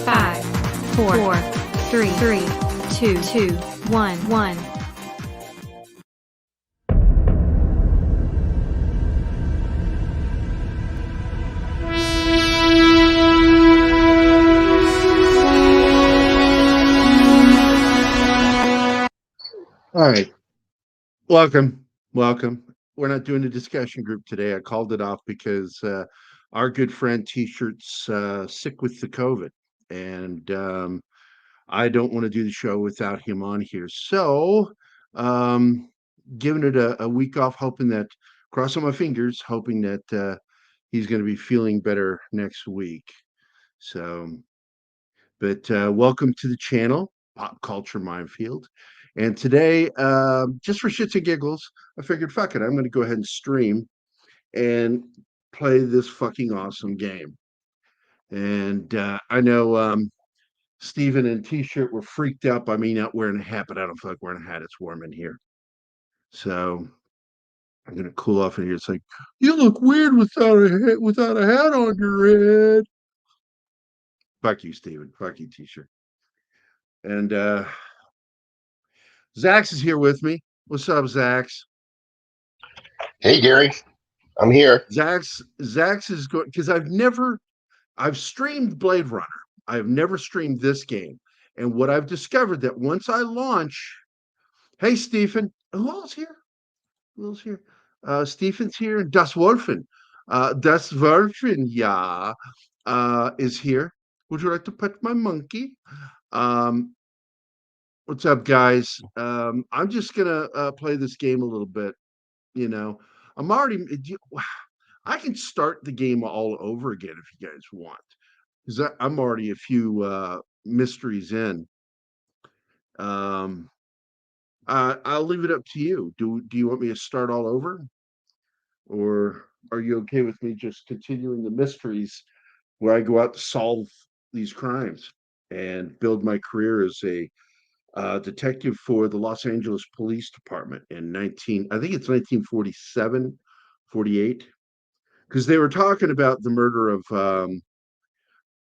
5, 4, 3, 2, 1. All right. Welcome. We're not doing a discussion group today. I called it off because our good friend T-shirt's sick with the COVID, and I don't want to do the show without him on here. So, giving it a week off, hoping that, crossing my fingers, hoping that he's going to be feeling better next week. So, but welcome to the channel, Pop Culture Minefield. And today, just for shits and giggles, I figured, fuck it, I'm going to go ahead and stream and play this fucking awesome game. And I know Steven and T-shirt were freaked out by me not wearing a hat, but I don't feel like wearing a hat. It's warm in here. So I'm going to cool off in here. It's like, you look weird without a hat on your head. Fuck you, Steven. Fuck you, T-shirt. And Zax is here with me. What's up, Zax? Hey, Gerry. I'm here. Zax is going because I've streamed Blade Runner. I've never streamed this game. And what I've discovered that once I launch, hey, Stephen, who else here? Stephen's here, and Das Wolfen. Yeah, is here. Would you like to pet my monkey? What's up, guys? I'm just gonna play this game a little bit. You know, I can start the game all over again if you guys want, because I'm already a few mysteries in. I'll leave it up to you. Do you want me to start all over, or are you okay with me just continuing the mysteries where I go out to solve these crimes and build my career as a detective for the Los Angeles Police Department in I think it's 1947, 48, because they were talking about the murder of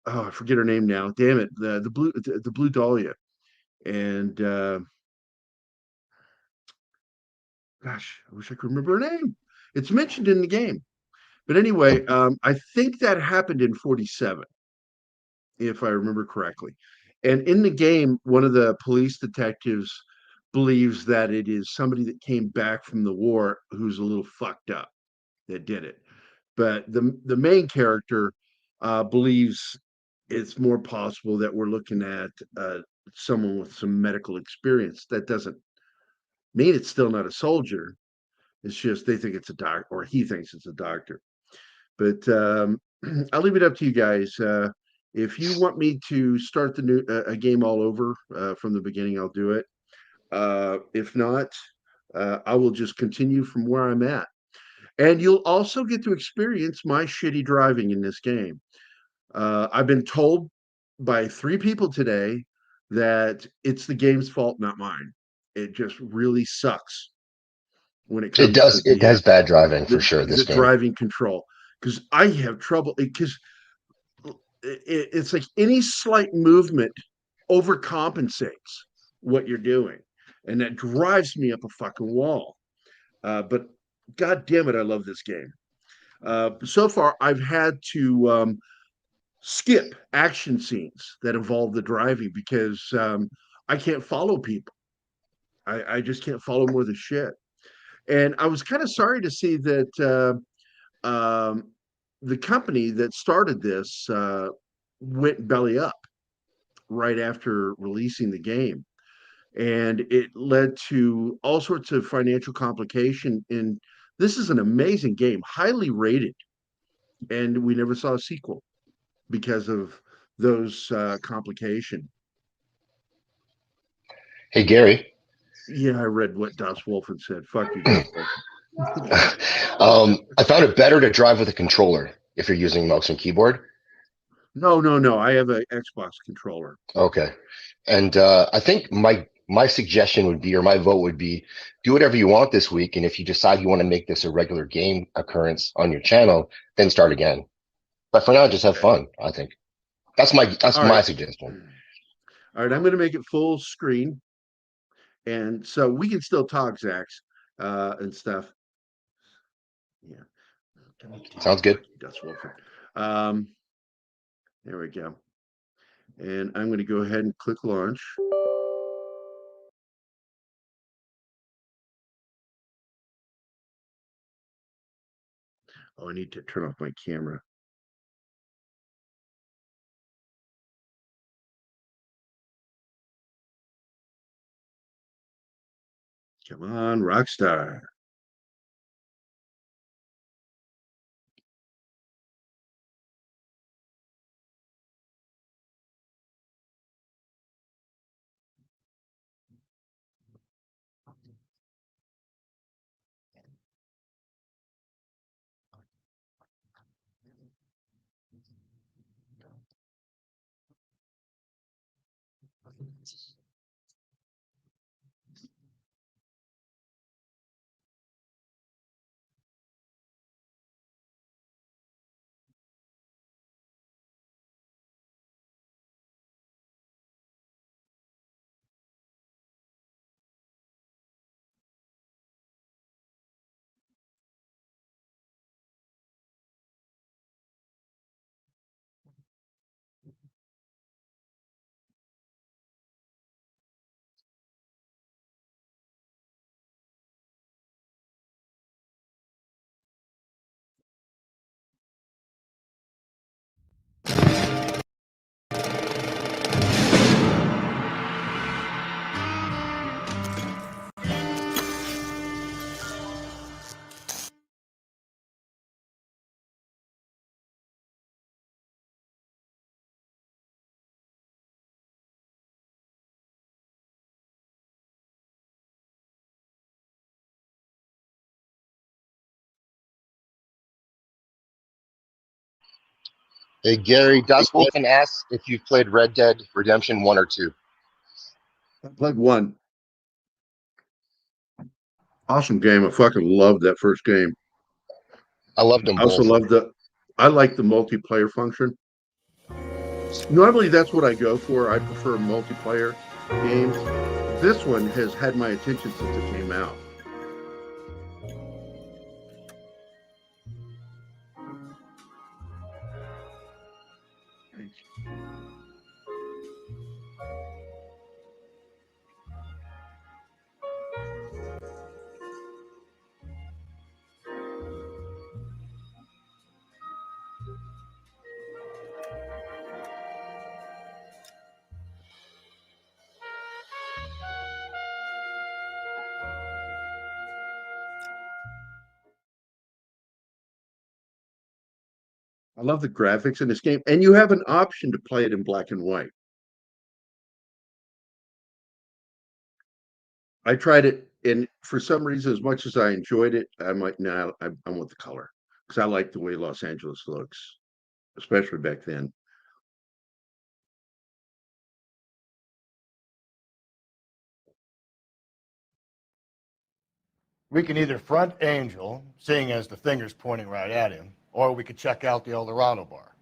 I forget her name now. Damn it, the Blue Dahlia, and gosh, I wish I could remember her name. It's mentioned in the game, but anyway, I think that happened in 47, if I remember correctly. And in the game, one of the police detectives believes that it is somebody that came back from the war who's a little fucked up that did it. But the main character believes it's more possible that we're looking at someone with some medical experience. That doesn't mean it's still not a soldier. It's just they think it's a doctor, or he thinks it's a doctor. But I'll leave it up to you guys. If you want me to start a game all over from the beginning, I'll do it. If not, I will just continue from where I'm at. And you'll also get to experience my shitty driving in this game. I've been told by 3 people today that it's the game's fault, not mine. It just really sucks when it comes. It has bad driving for sure. The driving control, because I have trouble because it's like any slight movement overcompensates what you're doing, and that drives me up a fucking wall. But god damn it, I love this game. So far, I've had to skip action scenes that involve the driving because I can't follow people. I just can't follow more than shit. And I was kind of sorry to see that the company that started this went belly up right after releasing the game. And it led to all sorts of financial complication. And this is an amazing game, highly rated. And we never saw a sequel because of those complication. Hey, Gerry. Yeah, I read what Das Wolfen said. Fuck you, Das Wolfen. I found it better to drive with a controller if you're using mouse and keyboard. No. I have an Xbox controller. Okay. And I think my suggestion would be, or my vote would be, do whatever you want this week. And if you decide you want to make this a regular game occurrence on your channel, then start again. But for now, just have fun, I think. That's All my right. suggestion. All right, I'm going to make it full screen, and so we can still talk, Zax, and stuff. Yeah. Sounds good. That's Wolford. Um, there we go. And I'm going to go ahead and click launch. Oh, I need to turn off my camera. Come on, Rockstar. Hey, Gary, Dust Wolfen asks if you've played Red Dead Redemption 1 or 2. I played one. Awesome game. I fucking loved that first game. I loved them I also both. I like the multiplayer function. Normally that's what I go for. I prefer multiplayer games. This one has had my attention since it came out. I love the graphics in this game, and you have an option to play it in black and white. I tried it, and for some reason, as much as I enjoyed it, I'm like, nah, I want the color because I like the way Los Angeles looks, especially back then. We can either front Angel, seeing as the finger's pointing right at him, or we could check out the Eldorado bar.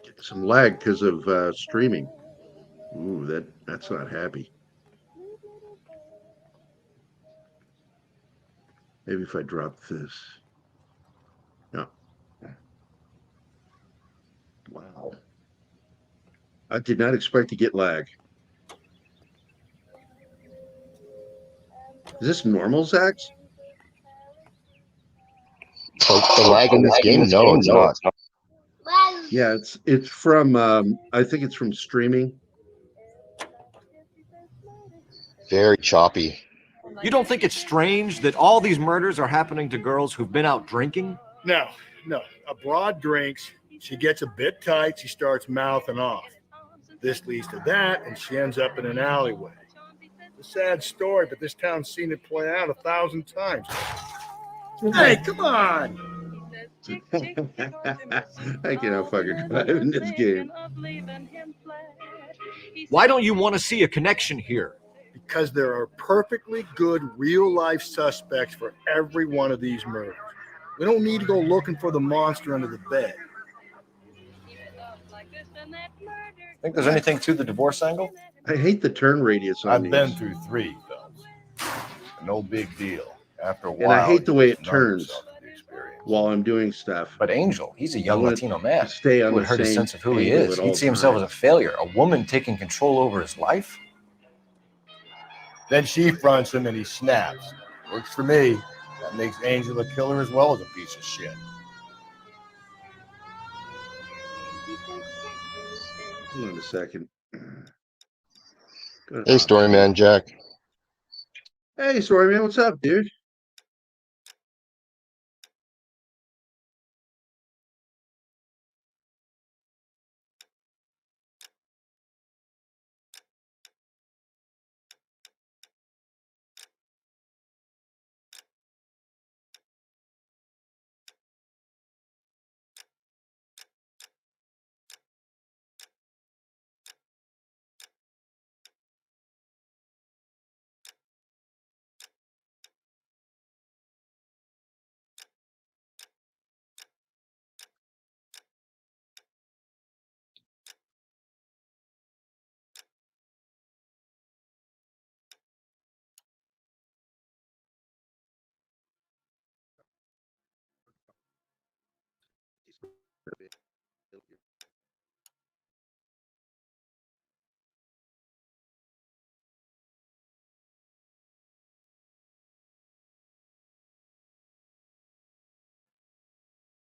Getting some lag because of streaming. Ooh, that's not happy. Maybe if I drop this. No. Wow. I did not expect to get lag. Is this normal, Zax? The lag in this game? No, it's not. Yeah, it's from I think it's from streaming. Very choppy. You don't think it's strange that all these murders are happening to girls who've been out drinking? No. A broad drinks, she gets a bit tight, she starts mouthing off. This leads to that, and she ends up in an alleyway. It's a sad story, but this town's seen it play out 1,000 times. Hey, come on! I cannot fucking drive in this game. Why don't you want to see a connection here? because there are perfectly good real-life suspects for every one of these murders. We don't need to go looking for the monster under the bed. Think there's anything to the divorce angle? I hate the turn radius on I've these. been through 3 films. No big deal. After a while, And I hate the way you it just numb turns yourself to the experience. while I'm doing stuff. But Angel, he's a I young want Latino it man. to stay It on would the hurt his same sense of who he angle is. at He'd all see himself as a times. failure. A woman taking control over his life? Then she fronts him and he snaps. Works for me. That makes Angel a killer as well as a piece of shit. Hold on a second. Go to Hey, story options. man, Jack. Hey, story man, what's up, dude?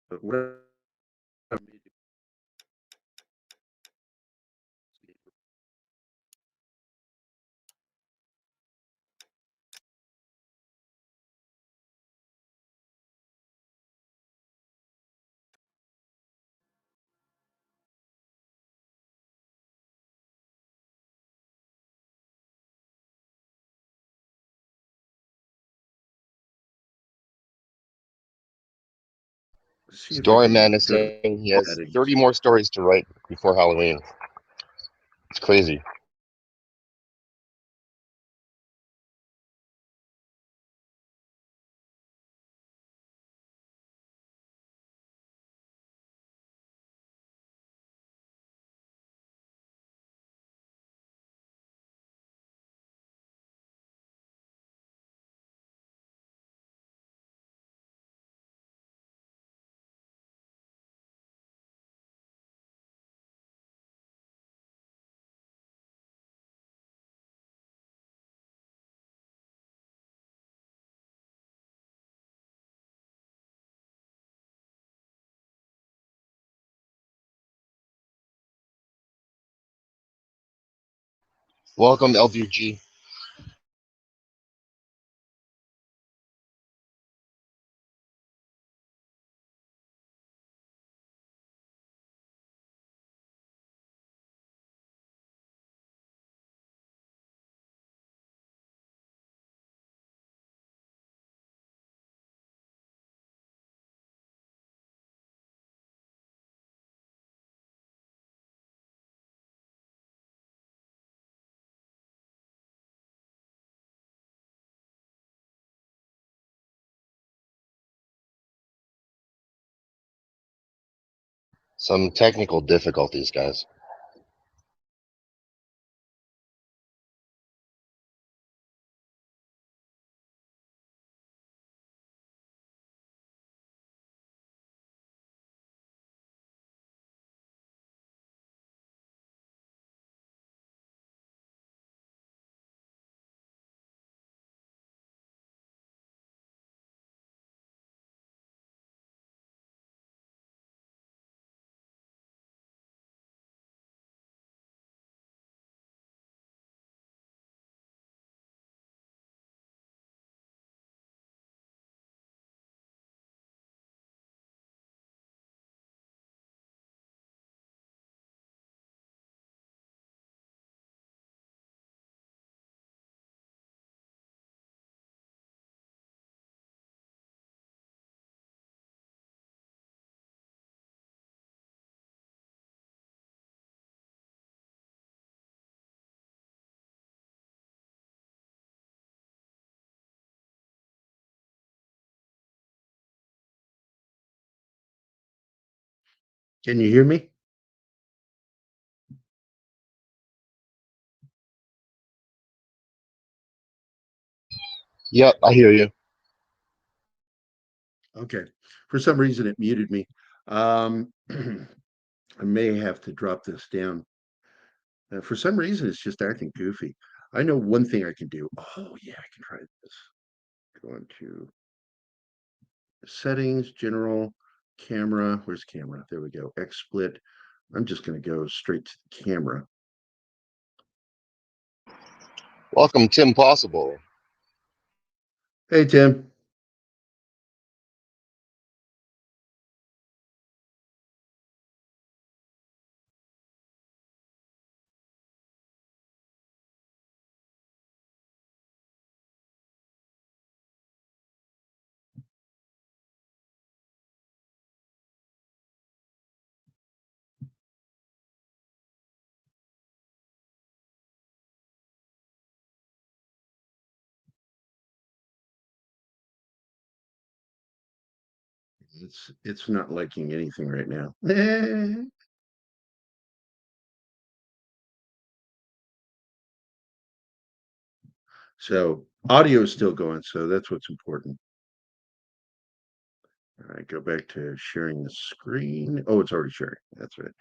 But what see if I Story can man is go to saying he has settings. 30 more stories to write before Halloween. It's crazy. Welcome, LVG. Some technical difficulties, guys. Can you hear me? Yep, I hear you. Okay. For some reason, it muted me. I may have to drop this down. For some reason, it's just acting goofy. I know one thing I can do. Oh, yeah, I can try this. Go into settings, general, camera. Where's camera? There we go. XSplit. I'm just going to go straight to the camera. Welcome, Tim Possible. Hey, Tim. It's not liking anything right now. So audio is still going, so that's what's important. All right, go back to sharing the screen. Oh, it's already sharing. That's right.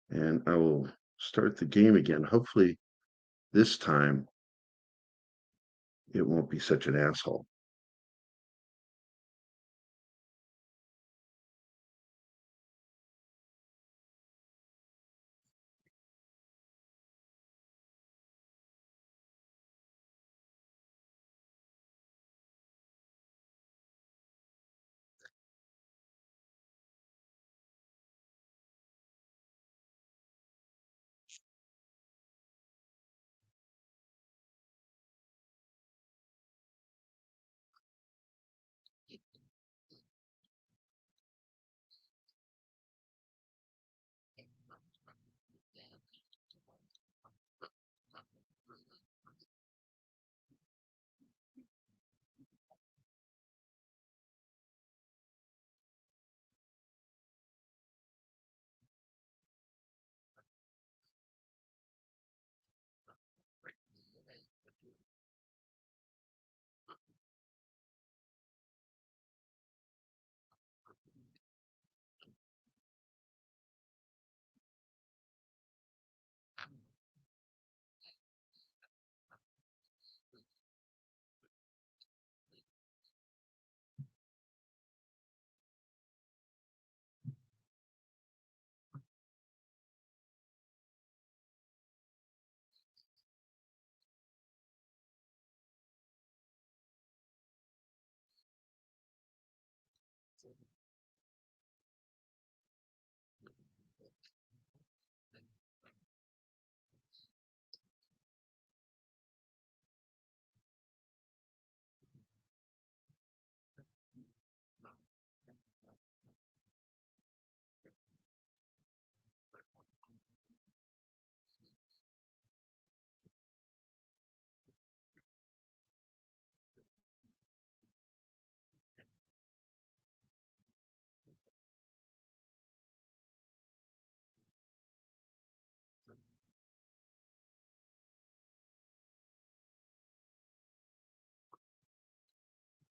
And I will start the game again. Hopefully this time it won't be such an asshole.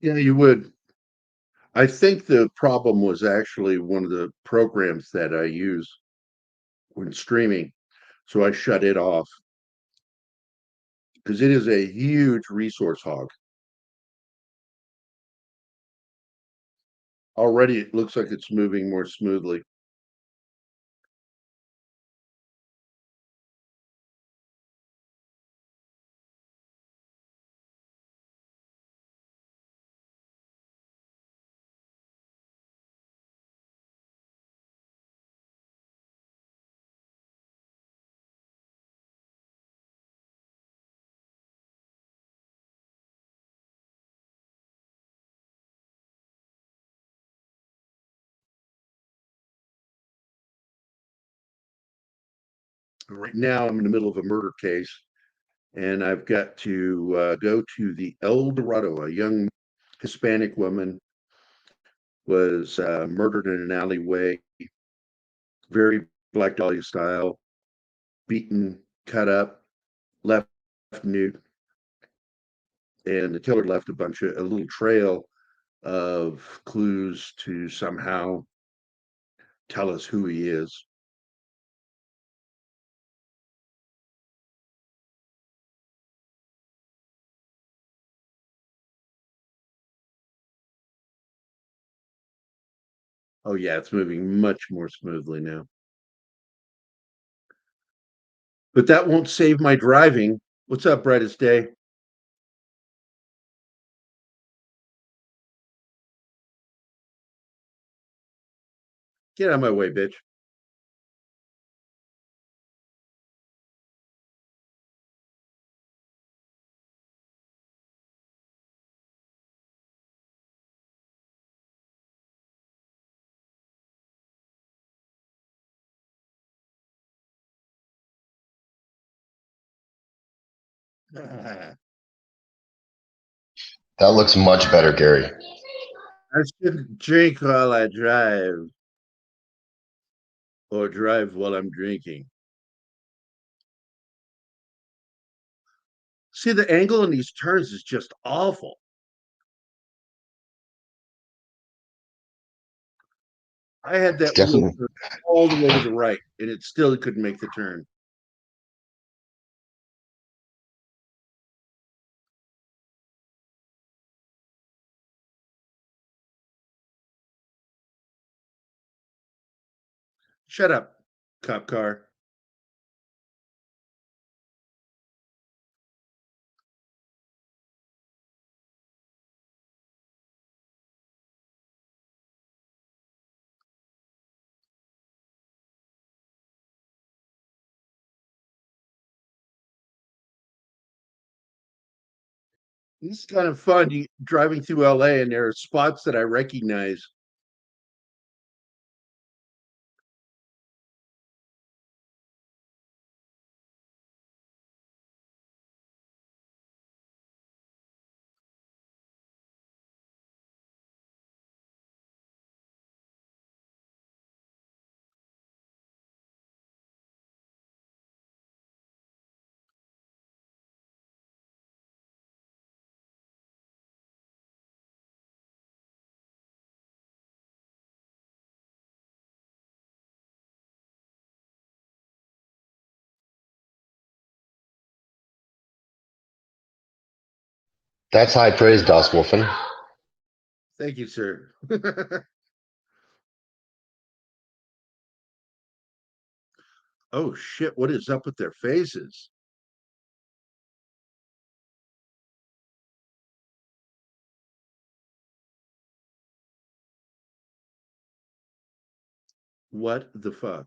Yeah, you would. I think the problem was actually one of the programs that I use when streaming. So I shut it off because it is a huge resource hog. Already it looks like it's moving more smoothly. Right now I'm in the middle of a murder case and I've got to go to the El Dorado. A young Hispanic woman was murdered in an alleyway. very Black Dahlia style, beaten, cut up, left nude, and the killer left a little trail of clues to somehow tell us who he is. Oh yeah, it's moving much more smoothly now. But that won't save my driving. What's up, brightest day? Get out of my way, bitch. I That looks much better, Gary. shouldn't drink while I drive, or drive while I'm drinking. See, the angle in these turns is just awful. I had It's that wheel definitely turned all the way to the right, and it still couldn't make the turn. Shut up, cop car. This is kind of fun. Driving through LA, and there are spots that I recognize. that's high praise, Das Wolfen. Thank you, sir. Oh shit! What is up with their faces? What the fuck?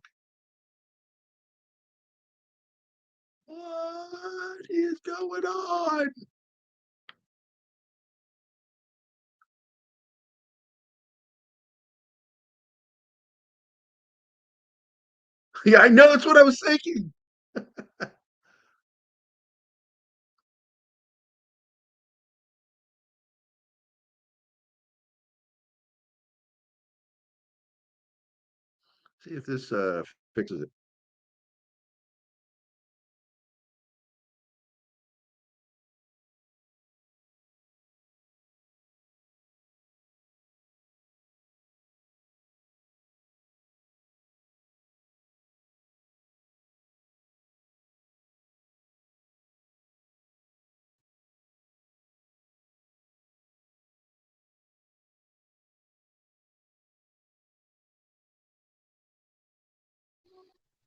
What is going on? Yeah, I know. That's what I was thinking. See if this fixes it.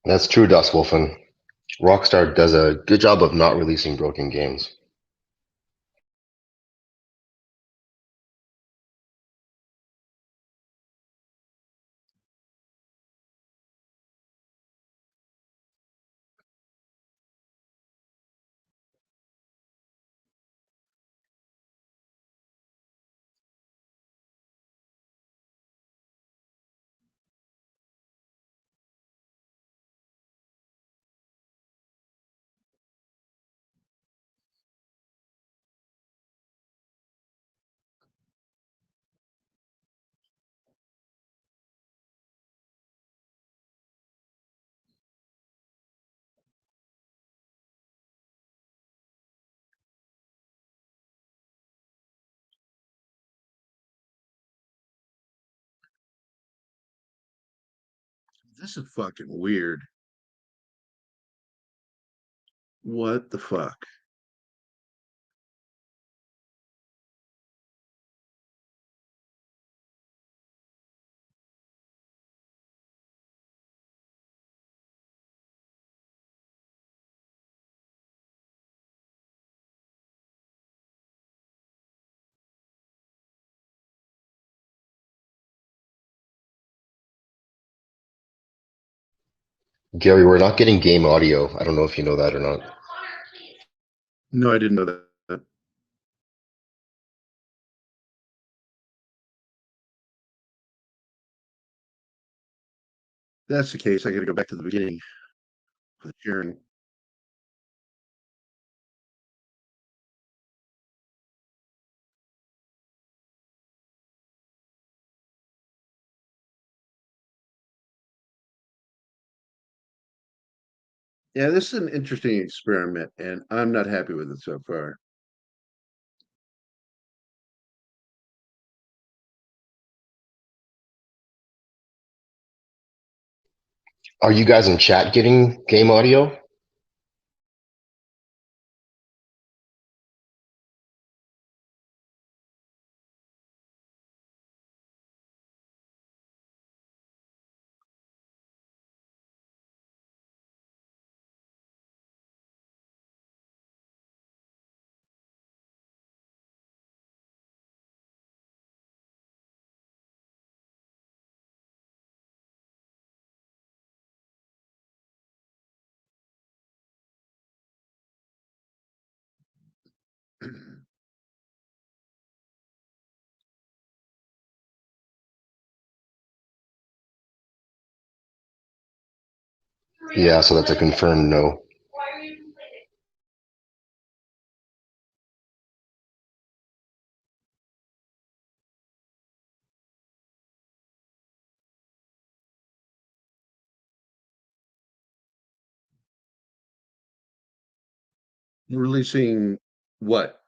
That's true, Das Wolfen. Rockstar does a good job of not releasing broken games. This is fucking weird. What the fuck? Gerry, we're not getting game audio. I don't know if you know that or not. No, I didn't know that. That's the case. I got to go back to the beginning for the sharing. Yeah, this is an interesting experiment, and I'm not happy with it so far. Are you guys in chat getting game audio? Yeah, so that's a confirmed no. Releasing what?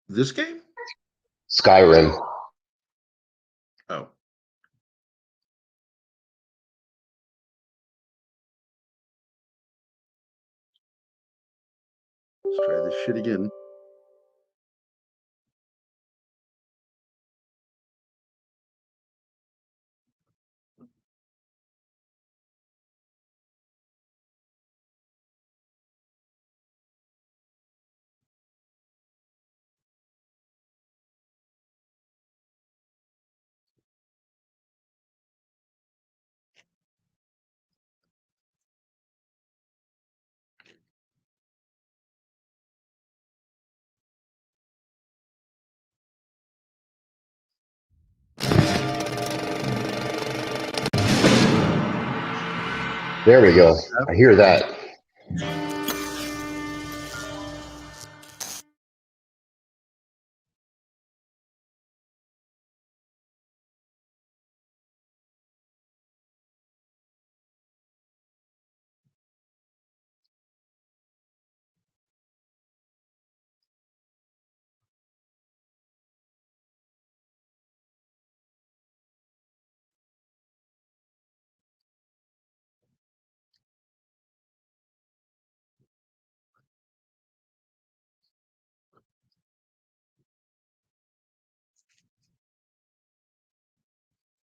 This game? Skyrim. Oh. Let's try this shit again. There we go. I hear that.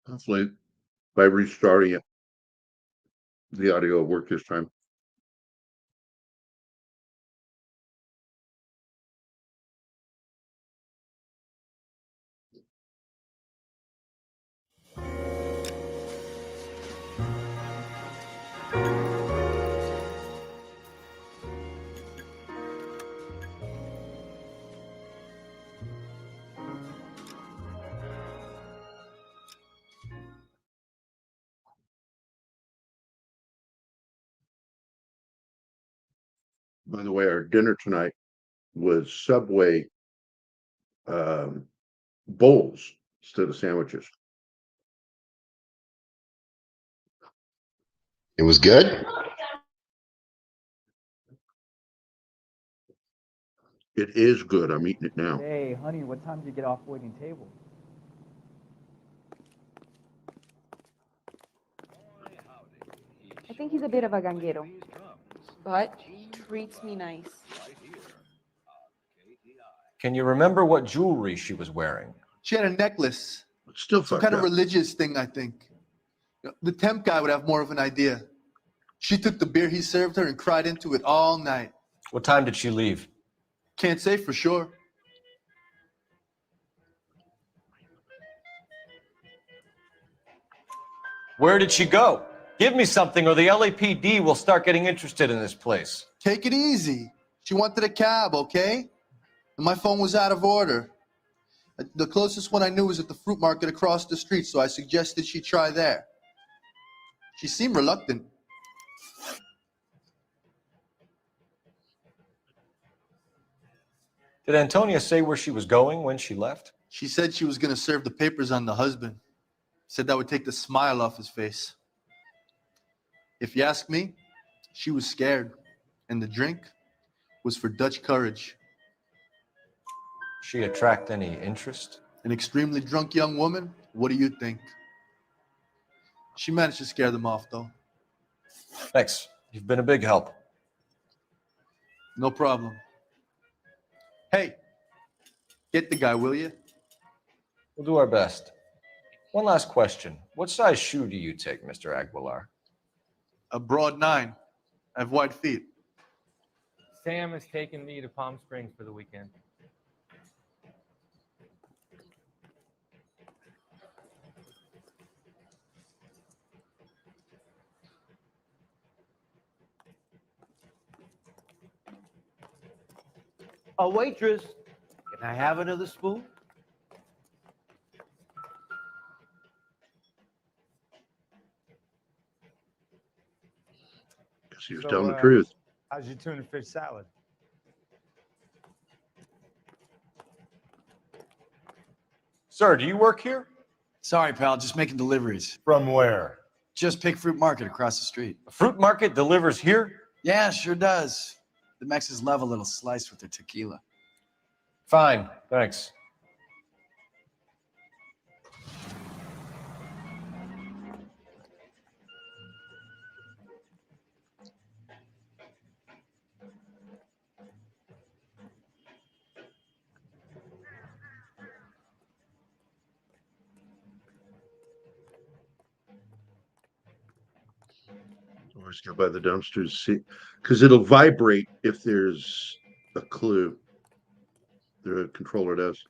Hopefully, by restarting it, the audio will work this time. By the way, our dinner tonight was Subway bowls instead of sandwiches. It was good? It is good. I'm eating it now. Hey, honey, what time did you get off waiting table? think he's a bit of a ganguero, but treats me nice. Can you remember what jewelry she was wearing? She had a necklace. Still Some fucked kind of up. religious thing, I think. The temp guy would have more of an idea. She took the beer he served her and cried into it all night. What time did she leave? Can't say for sure. Where did she go? Give me something or the LAPD will start getting interested in this place. Take it easy. She wanted a cab, okay? And my phone was out of order. The closest one I knew was at the fruit market across the street, so I suggested she try there. She seemed reluctant. Did Antonia say where she was going when she left? She said she was going to serve the papers on the husband. Said that would take the smile off his face. If you ask me, she was scared, and the drink was for Dutch courage. She attract any interest? An extremely drunk young woman? What do you think? She managed to scare them off, though. Thanks. You've been a big help. No problem. Hey, get the guy, will you? We'll do our best. One last question. What size shoe do you take, Mr. Aguilar? A broad 9. I have wide feet. Sam has taken me to Palm Springs for the weekend. A waitress, can I have another spoon? She was telling the truth. How's your tuna fish salad? Sir, do you work here? Sorry, pal, just making deliveries. From where? Just Pig Fruit Market across the street. A fruit market delivers here? Yeah, sure does. The Mexes love a little slice with their tequila. Fine, thanks. Always go by the dumpsters, see, because it'll vibrate if there's a clue. The controller does.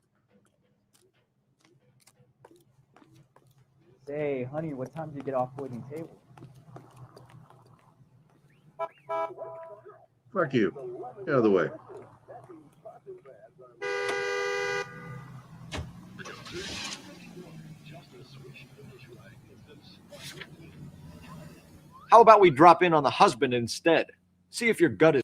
Say, honey, what time did you get off waiting table? Fuck you. Get out of the way. How about we drop in on the husband instead? See if your gut is...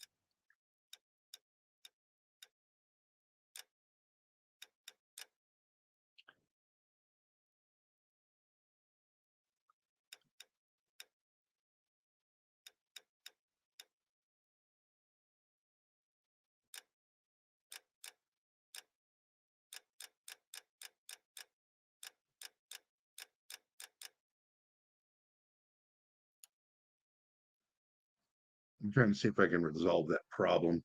I'm trying to see if I can resolve that problem.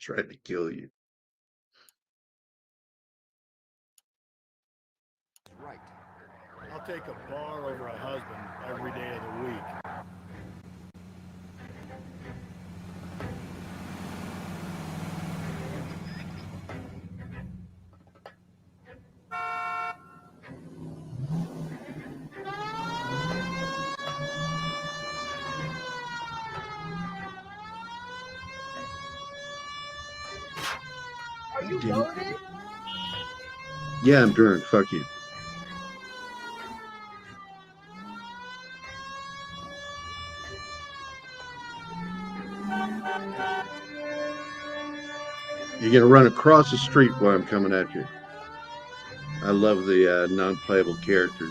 Trying to kill you. Right. I'll take a bar over a husband every day of the week. Are you loaded? Yeah, I'm drunk. Fuck you. You're gonna run across the street while I'm coming at you. I love the non-playable characters.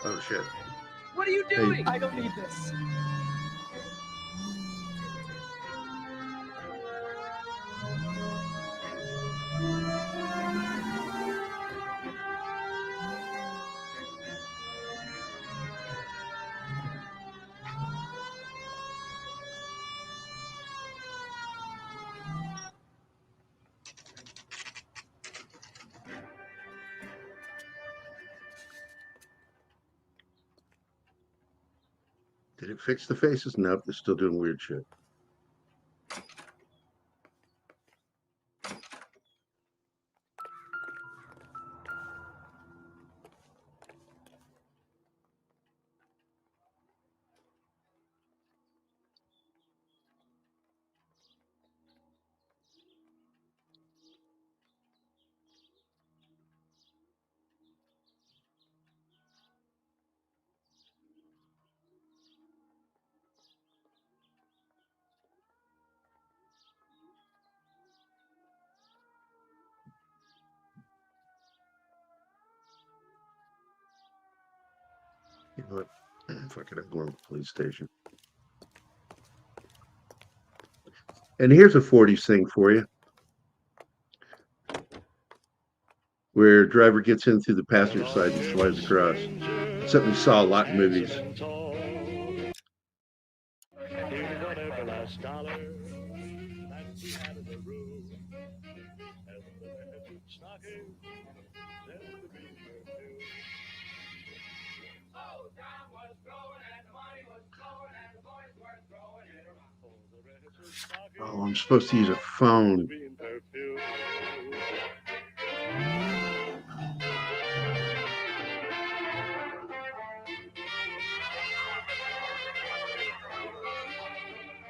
Oh shit. What are you doing? I don't need this. Did it fix the faces? Nope, they're still doing weird shit. You know what? Fuck it, I'm going to the police station. And here's a 40s thing for you. Where driver gets in through the passenger side and slides across. It's something we saw a lot in movies. Oh, I'm supposed to use a phone.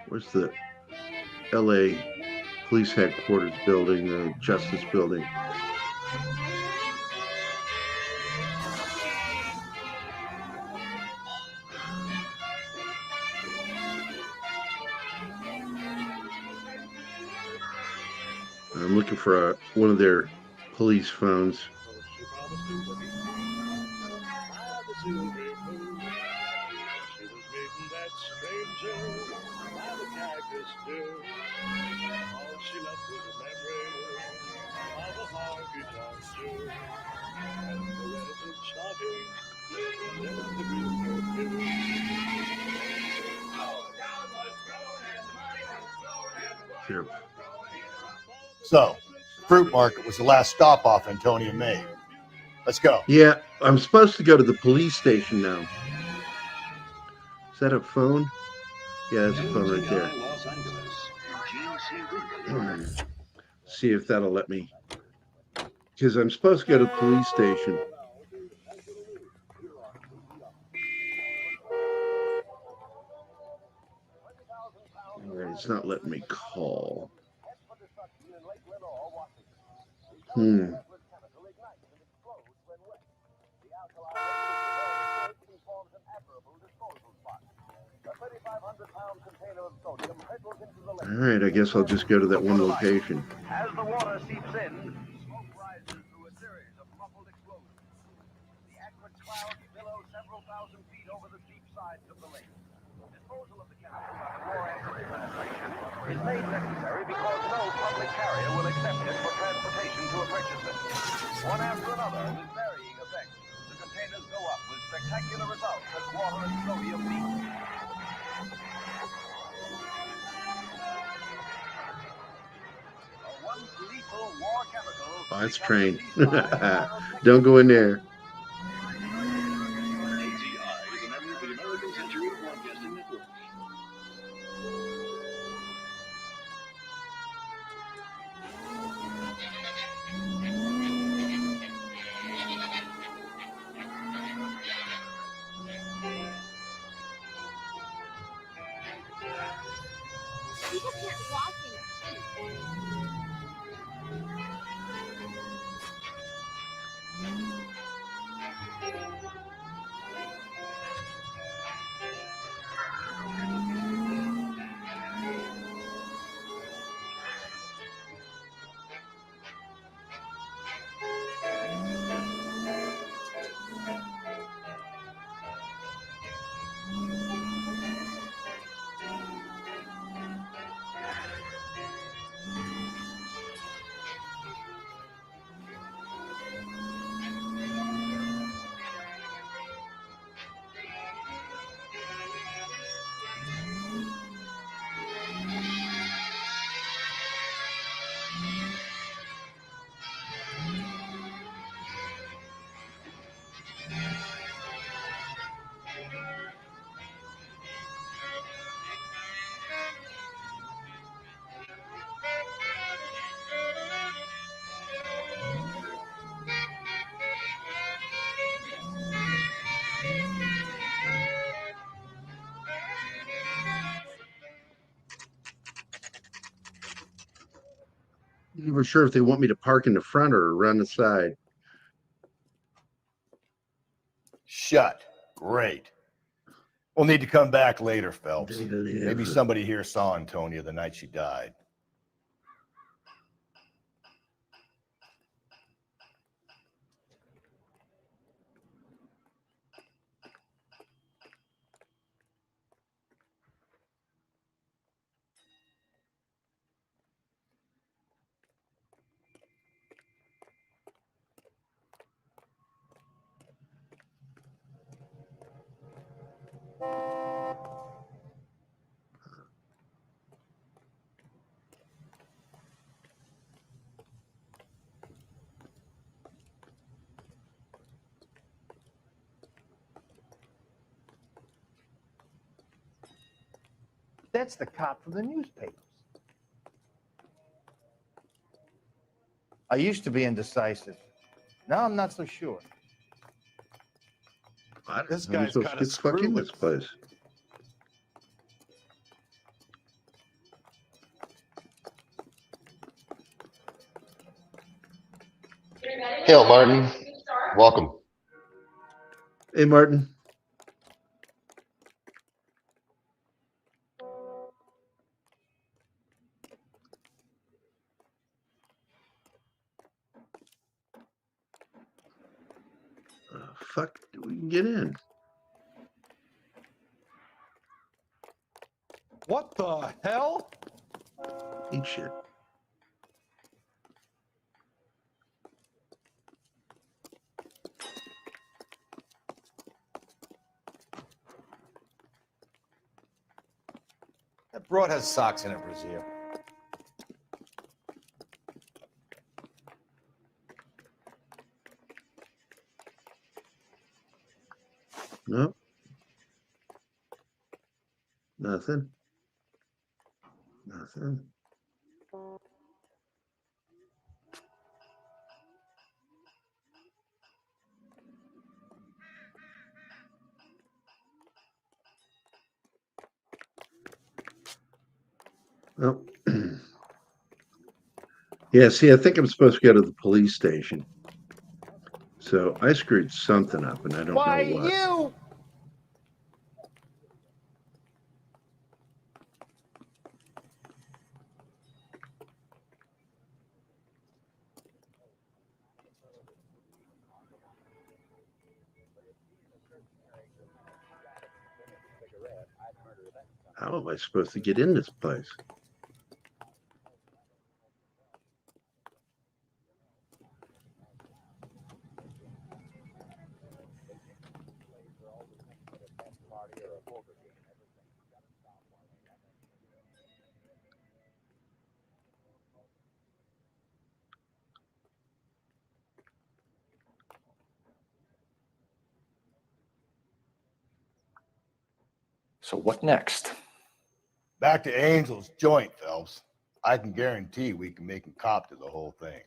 Where's the LA Police Headquarters building, the Justice Building? I'm looking for one of their police phones. Here. So, Fruit Market was the last stop off Antonia made. Let's go. Yeah, I'm supposed to go to the police station now. Is that a phone? Yeah, that's a phone right there. See if that'll let me. Because I'm supposed to go to the police station. It's not letting me call. All right, I guess I'll just go to that one location. As the water seeps in, smoke rises through a series of muffled explosions. The acrid clouds billow several thousand feet over the steep sides of the lake. Disposal of the chemicals by the War Energy Administration is made necessary because no public carrier will accept it for transportation to a purchaser. One after another, with varying effects, the containers go up with spectacular results as water and sodium meet. Oh, it's train. Don't go in there. People can't walk in I'm never sure if they want me to park in the front or run the side. Shut. Great. We'll need to come back later, Phelps. Maybe somebody here saw Antonia the night she died. That's the cop from the newspapers. I used to be indecisive. Now I'm not so sure. This guy's got to get stuck in this place. Hail, Martin. Welcome. Hey, Martin. Fuck, we can get in. What the hell? Eat shit. That broad has socks in it, Brazil. Nope. Nothing. Nothing. Nope. Yeah, see, I think I'm supposed to go to the police station. So I screwed something up, and I don't know what. You? How am I supposed to get in this place? So what next? Back to Angel's joint, Phelps. I can guarantee we can make him cop to the whole thing.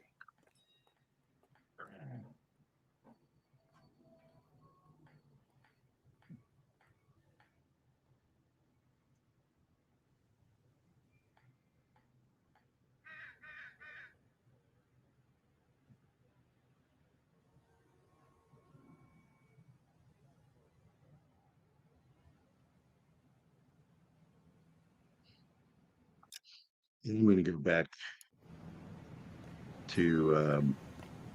I'm going to go back to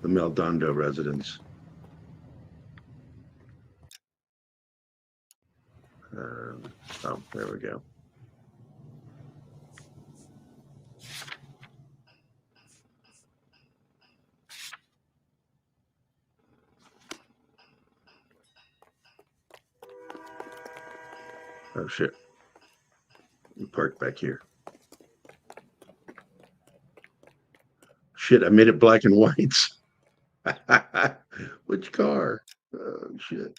the Meldondo residence. Oh, there we go. Oh, shit. We parked back here. Shit, I made it black and whites. Which car? Oh, shit.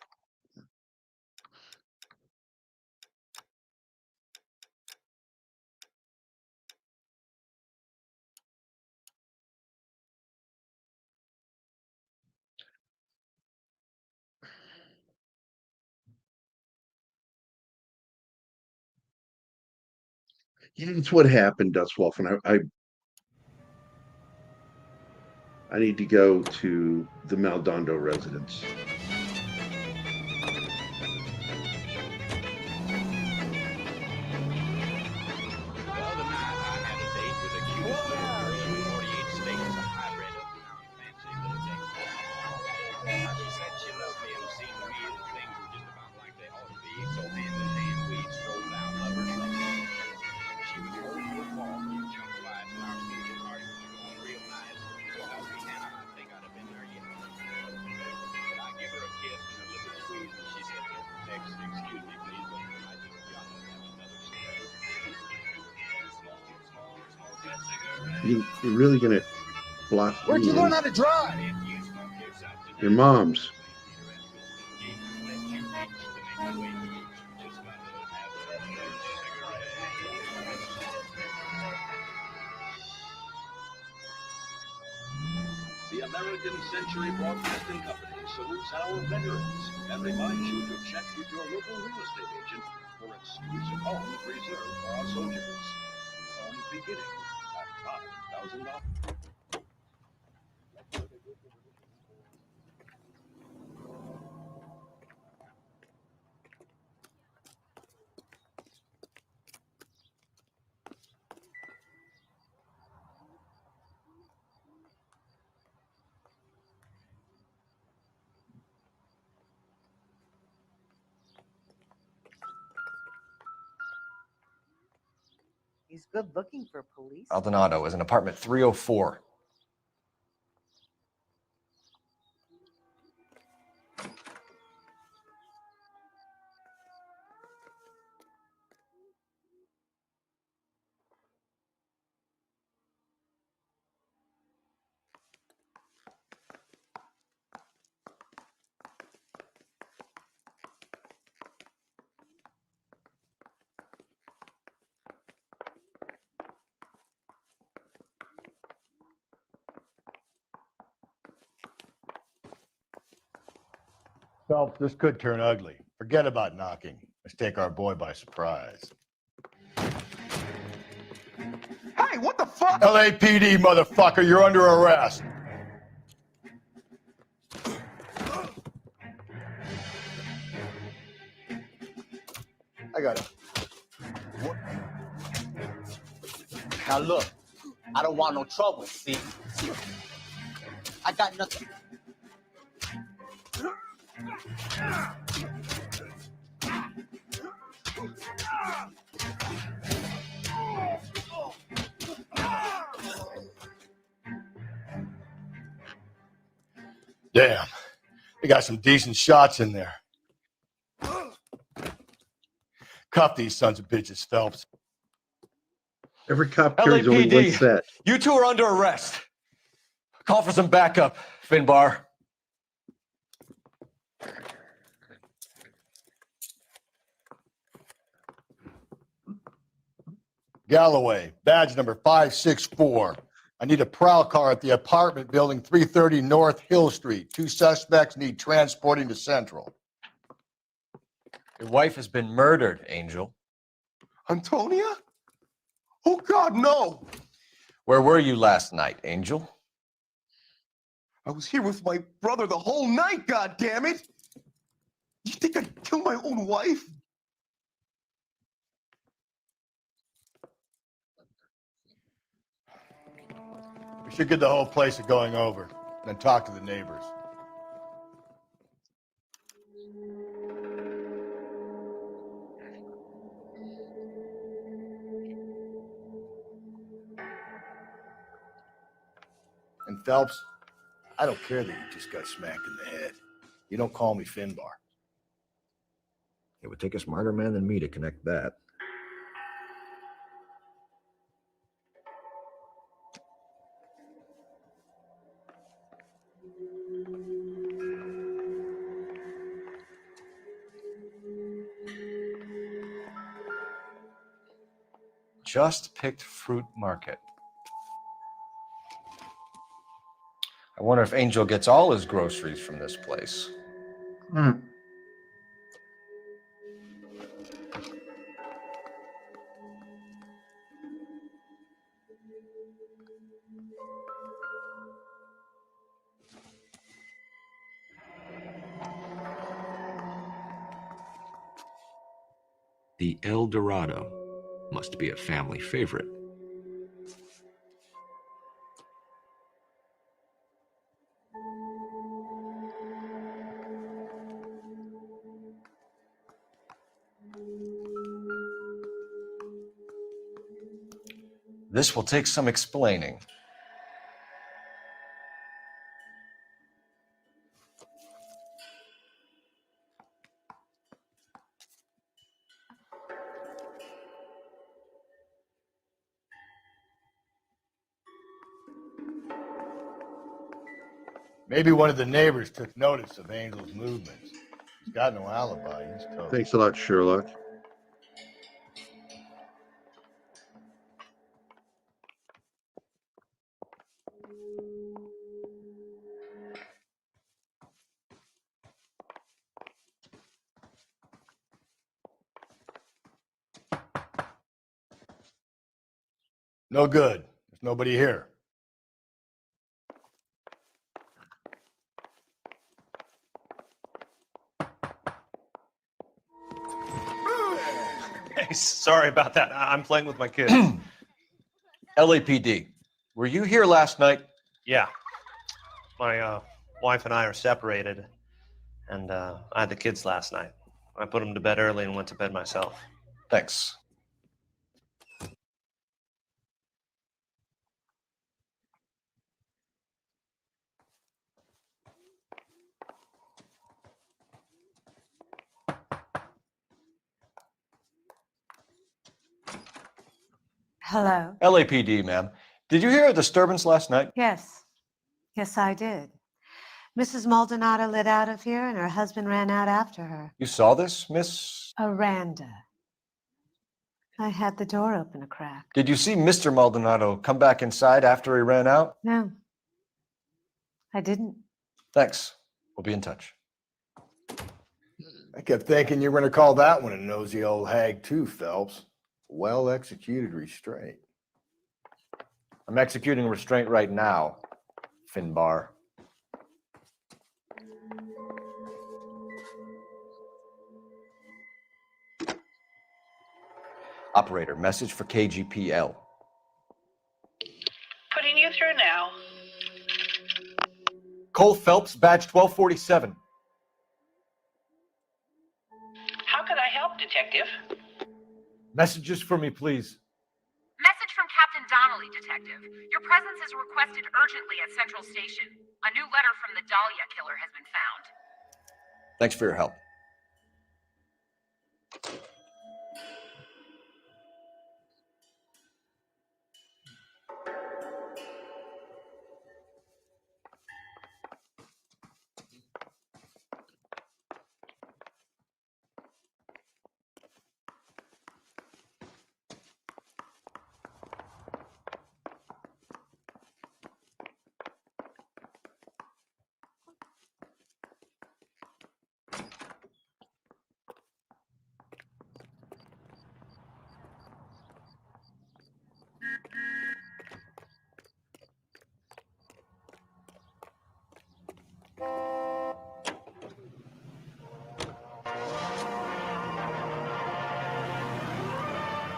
Yeah, it's what happened, Dustwolf, and I I need to go to the Maldondo residence. You're really gonna block Where'd me you learn in? how to drive? Your mom's. The American Century Broadcasting Company salutes our veterans and reminds you to check with your local real estate agent for exclusive homes reserved for our soldiers. Homes beginning at $5,000. He's good looking for police. Maldonado is in apartment 304. Phelps, this could turn ugly. Forget about knocking. Let's take our boy by surprise. Hey, what the fuck? LAPD, motherfucker, you're under arrest. I got it. Now look, I don't want no trouble, see? I got nothing. Damn, they got some decent shots in there. Cuff these sons of bitches, Phelps. Every cop carries only one LAPD, set. you two are under arrest. Call for some backup, Finbar. Galloway, badge number 564. I need a prowl car at the apartment building 330 North Hill Street. 2 suspects need transporting to Central. Your wife has been murdered, Angel. Antonia? Oh, God, no. Where were you last night, Angel? I was here with my brother the whole night, God damn it. You think I'd kill my own wife? We should get the whole place going over, then talk to the neighbors. And Phelps, I don't care that you just got smacked in the head. You don't call me Finbar. It would take a smarter man than me to connect that. Just picked fruit market. I wonder if Angel gets all his groceries from this place. The El Dorado must be a family favorite. This will take some explaining. Maybe one of the neighbors took notice of Angel's movements. He's got no alibi. He's toast. Thanks a lot, Sherlock. No good. There's nobody here. Hey, sorry about that. I'm playing with my kids. LAPD, were you here last night? Yeah. My wife and I are separated, and I had the kids last night. I put them to bed early and went to bed myself. Thanks. Hello. LAPD, ma'am. Did you hear a disturbance last night? Yes. Yes, I did. Mrs. Maldonado lit out of here and her husband ran out after her. You saw this, Miss? Aranda. I had the door open a crack. Did you see Mr. Maldonado come back inside after he ran out? No. I didn't. Thanks. We'll be in touch. I kept thinking you were going to call that one a nosy old hag too, Phelps. Well-executed restraint. I'm executing restraint right now, Finbar. Operator, message for KGPL. Putting you through now. Cole Phelps, badge 1247. How could I help, Detective? Messages for me, please. Message from Captain Donnelly, Detective. Your presence is requested urgently at Central Station. A new letter from the Dahlia killer has been found. Thanks for your help.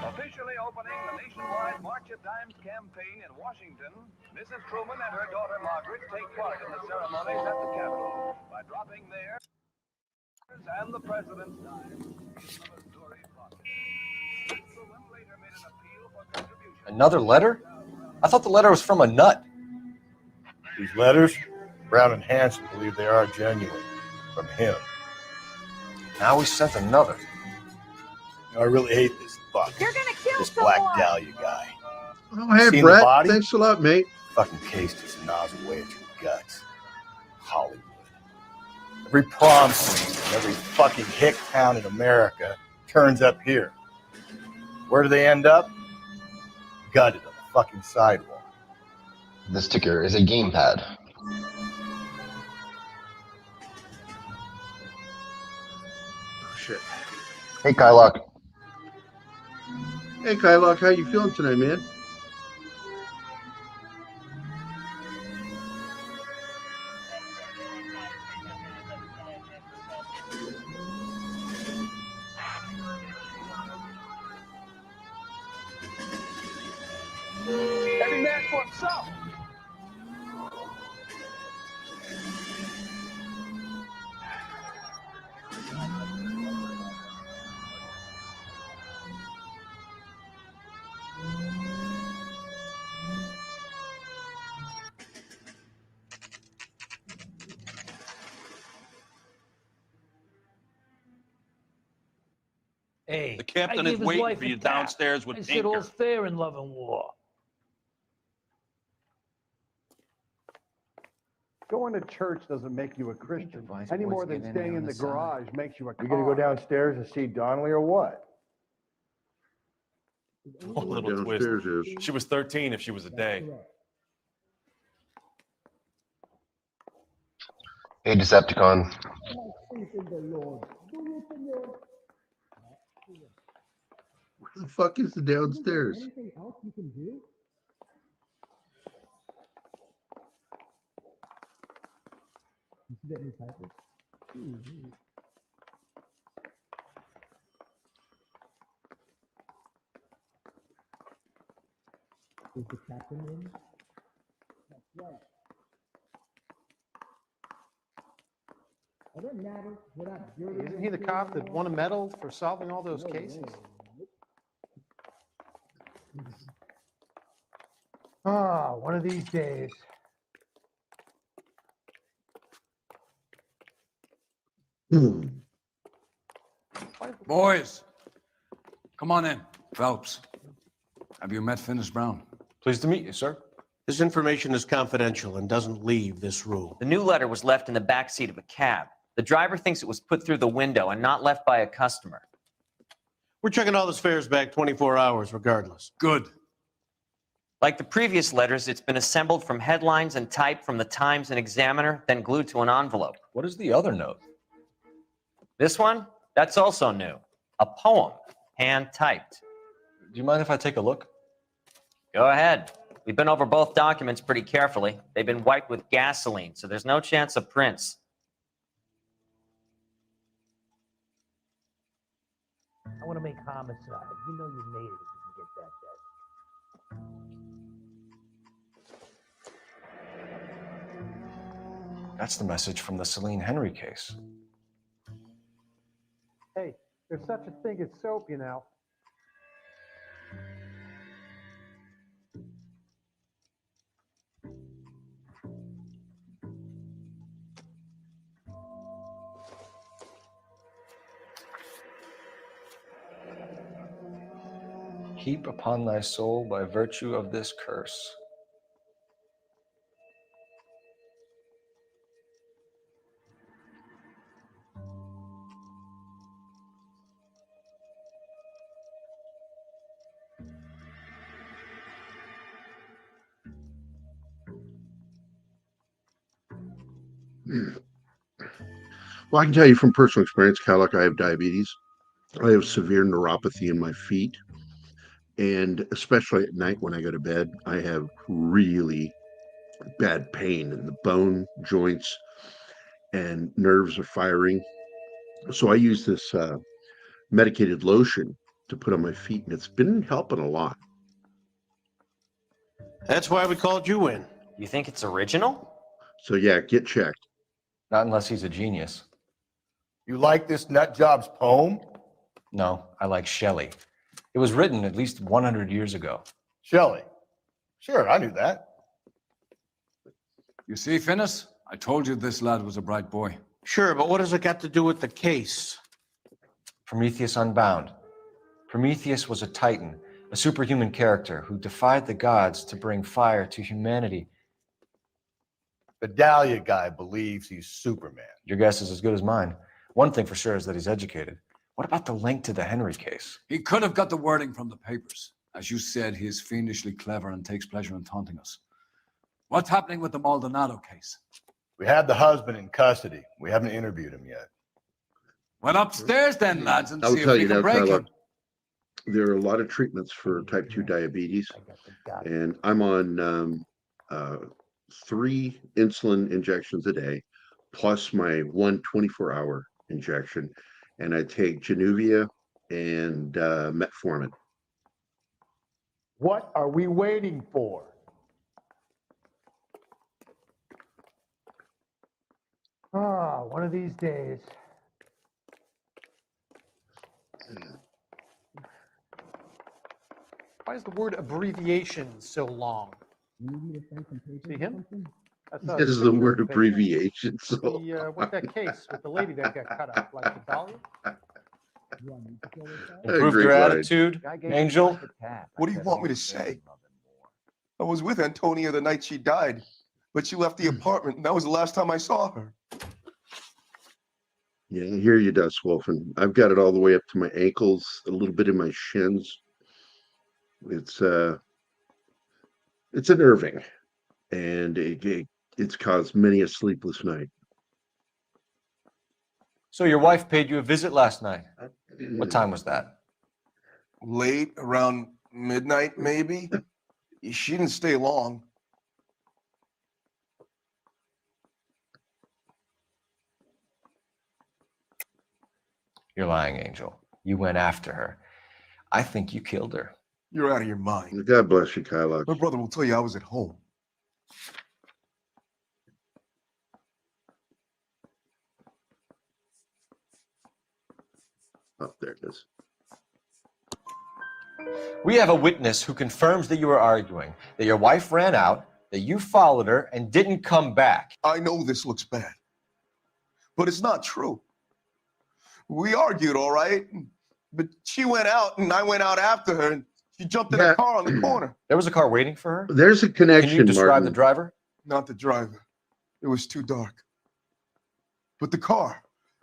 Officially opening the nationwide March of Dimes campaign in Washington, Mrs. Truman and her daughter Margaret take part in the ceremonies at the Capitol by dropping theirs and the president's dimes. Truman later made an appeal for contributions. Another letter? I thought the letter was from a nut. These letters, Brown and Hanson believe they are genuine from him. Now he sent another. I really hate this fuck. You're gonna kill This Black someone. Dahlia guy. Oh, hey, Seen the Brett. body? Thanks a lot, mate. Fucking cased his nozzle away at your guts. Hollywood. Every prom queen in every fucking hick town in America turns up here. Where do they end up? Gutted on the fucking sidewalk. This ticker is a gamepad. Oh, shit. Hey, Kylock. Hey, Kylock, how you feeling tonight, man? What's up? Hey, The captain I is gave his waiting wife for a you tap. downstairs with I said Tinker. all's fair in love and war. Going to church doesn't make you a Christian any more than staying in the garage makes you a car. You gonna go downstairs and see Donnelly or what? Oh, little twist. Downstairs is. She was 13 if she was a day. Hey, Decepticon. Where the fuck is the downstairs? Is the captain in? That's right. It doesn't matter. Isn't he the cop that won a medal for solving all those cases? Ah, one of these days. Boys, come on in. Phelps, have you met Finis Brown? Pleased to meet you, sir. This information is confidential and doesn't leave this room. The new letter was left in the back seat of a cab. The driver thinks it was put through the window and not left by a customer. We're checking all the fares back 24 hours regardless. Good. Like the previous letters, it's been assembled from headlines and typed from the Times and Examiner, then glued to an envelope. What is the other note? This one? That's also new. A poem, hand-typed. Do you mind if I take a look? Go ahead. We've been over both documents pretty carefully. They've been wiped with gasoline, so there's no chance of prints. I want to make homicide. You know you made it if you can get that That's the message from the Celine Henry case. Hey, there's such a thing as soap, you know. Heap upon thy soul by virtue of this curse. Well, I can tell you from personal experience, Cal, I have diabetes. I have severe neuropathy in my feet. And especially at night when I go to bed, I have really bad pain in the bone, joints, and nerves are firing. So I use this medicated lotion to put on my feet, and it's been helping a lot. That's why we called you in. You think it's original? So yeah, get checked. Not unless he's a genius. You like this nut job's poem? No, I like Shelley. It was written at least 100 years ago. Shelley. Sure, I knew that. You see, Finis, I told you this lad was a bright boy. Sure, but what has it got to do with the case? Prometheus Unbound. Prometheus was a titan, a superhuman character who defied the gods to bring fire to humanity. The Dahlia guy believes he's Superman. Your guess is as good as mine. One thing for sure is that he's educated. What about the link to the Henry case? He could have got the wording from the papers. As you said, he is fiendishly clever and takes pleasure in taunting us. What's happening with the Maldonado case? We have the husband in custody. We haven't interviewed him yet. Well, upstairs then, lads, and I'll see if tell we you can now, break Tyler, him. there are a lot of treatments for type 2 diabetes, and I'm on 3 insulin injections a day, plus my 1 24-hour injection, and I take Januvia and metformin. What are we waiting for? One of these days. Why is the word abbreviation so long? See him? That's us. This is the word abbreviation. So What's that case with the lady that got cut up? Like the Dahlia? Improved your attitude, Angel? What do you want me to say? I was with Antonia the night she died, but she left the apartment, and that was the last time I saw her. yeah, I hear you, Dust Wolfen. I've got it all the way up to my ankles, a little bit in my shins. It's unnerving, and it's caused many a sleepless night. So your wife paid you a visit last night. What time was that? Late, around midnight, maybe. She didn't stay long. You're lying, Angel. You went after her. I think you killed her. You're out of your mind. God bless you, Kylox. My brother will tell you I was at home. Oh, there it is. We have a witness who confirms that you were arguing, that your wife ran out, that you followed her and didn't come back. I know this looks bad, but it's not true. We argued, all right, but she went out and I went out after her and she jumped in a car on the corner. There was a car waiting for her? There's a connection, Can you describe Martin. the driver? Not the driver. It was too dark. But the car,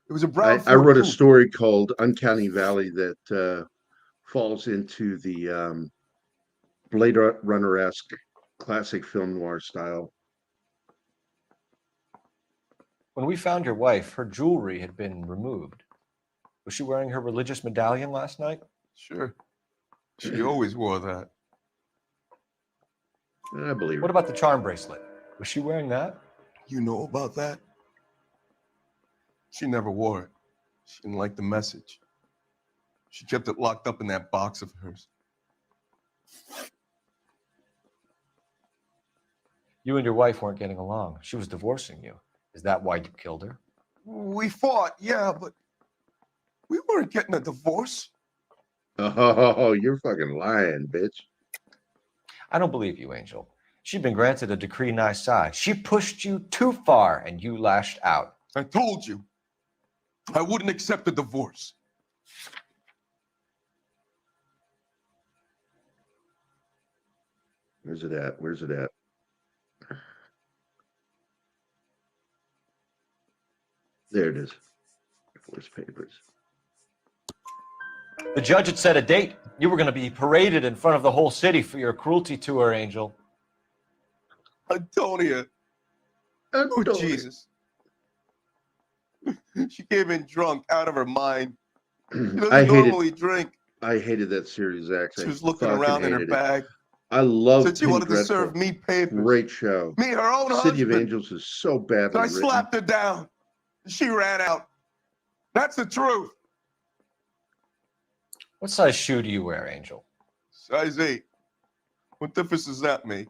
it was a brown I wrote a Ford coupe. story called Uncanny Valley that falls into the Blade Runner-esque classic film noir style. When we found your wife, her jewelry had been removed. Was she wearing her religious medallion last night? Sure. She always wore that. I believe What about the charm bracelet? Was she wearing that? You know about that? She never wore it. She didn't like the message. She kept it locked up in that box of hers. You and your wife weren't getting along. She was divorcing you. Is that why you killed her? We fought, yeah, but we weren't getting a divorce. Oh, you're fucking lying, bitch. I don't believe you, Angel. She'd been granted a decree nisi. She pushed you too far and you lashed out. I told you. I wouldn't accept a divorce. Where's it at? Where's it at? There it is. Divorce papers. The judge had set a date. You were going to be paraded in front of the whole city for your cruelty to her, Angel. Antonia. Oh, Jesus. She came in drunk, out of her mind. She doesn't normally drink. I hated that series, Zach. She was looking around in her bag. I love Said she wanted to serve me papers. Great show. Me, her own City of husband. Angels is so badly So I written. slapped her down. She ran out. That's the truth. What size shoe do you wear, Angel? Size 8. What difference does that make?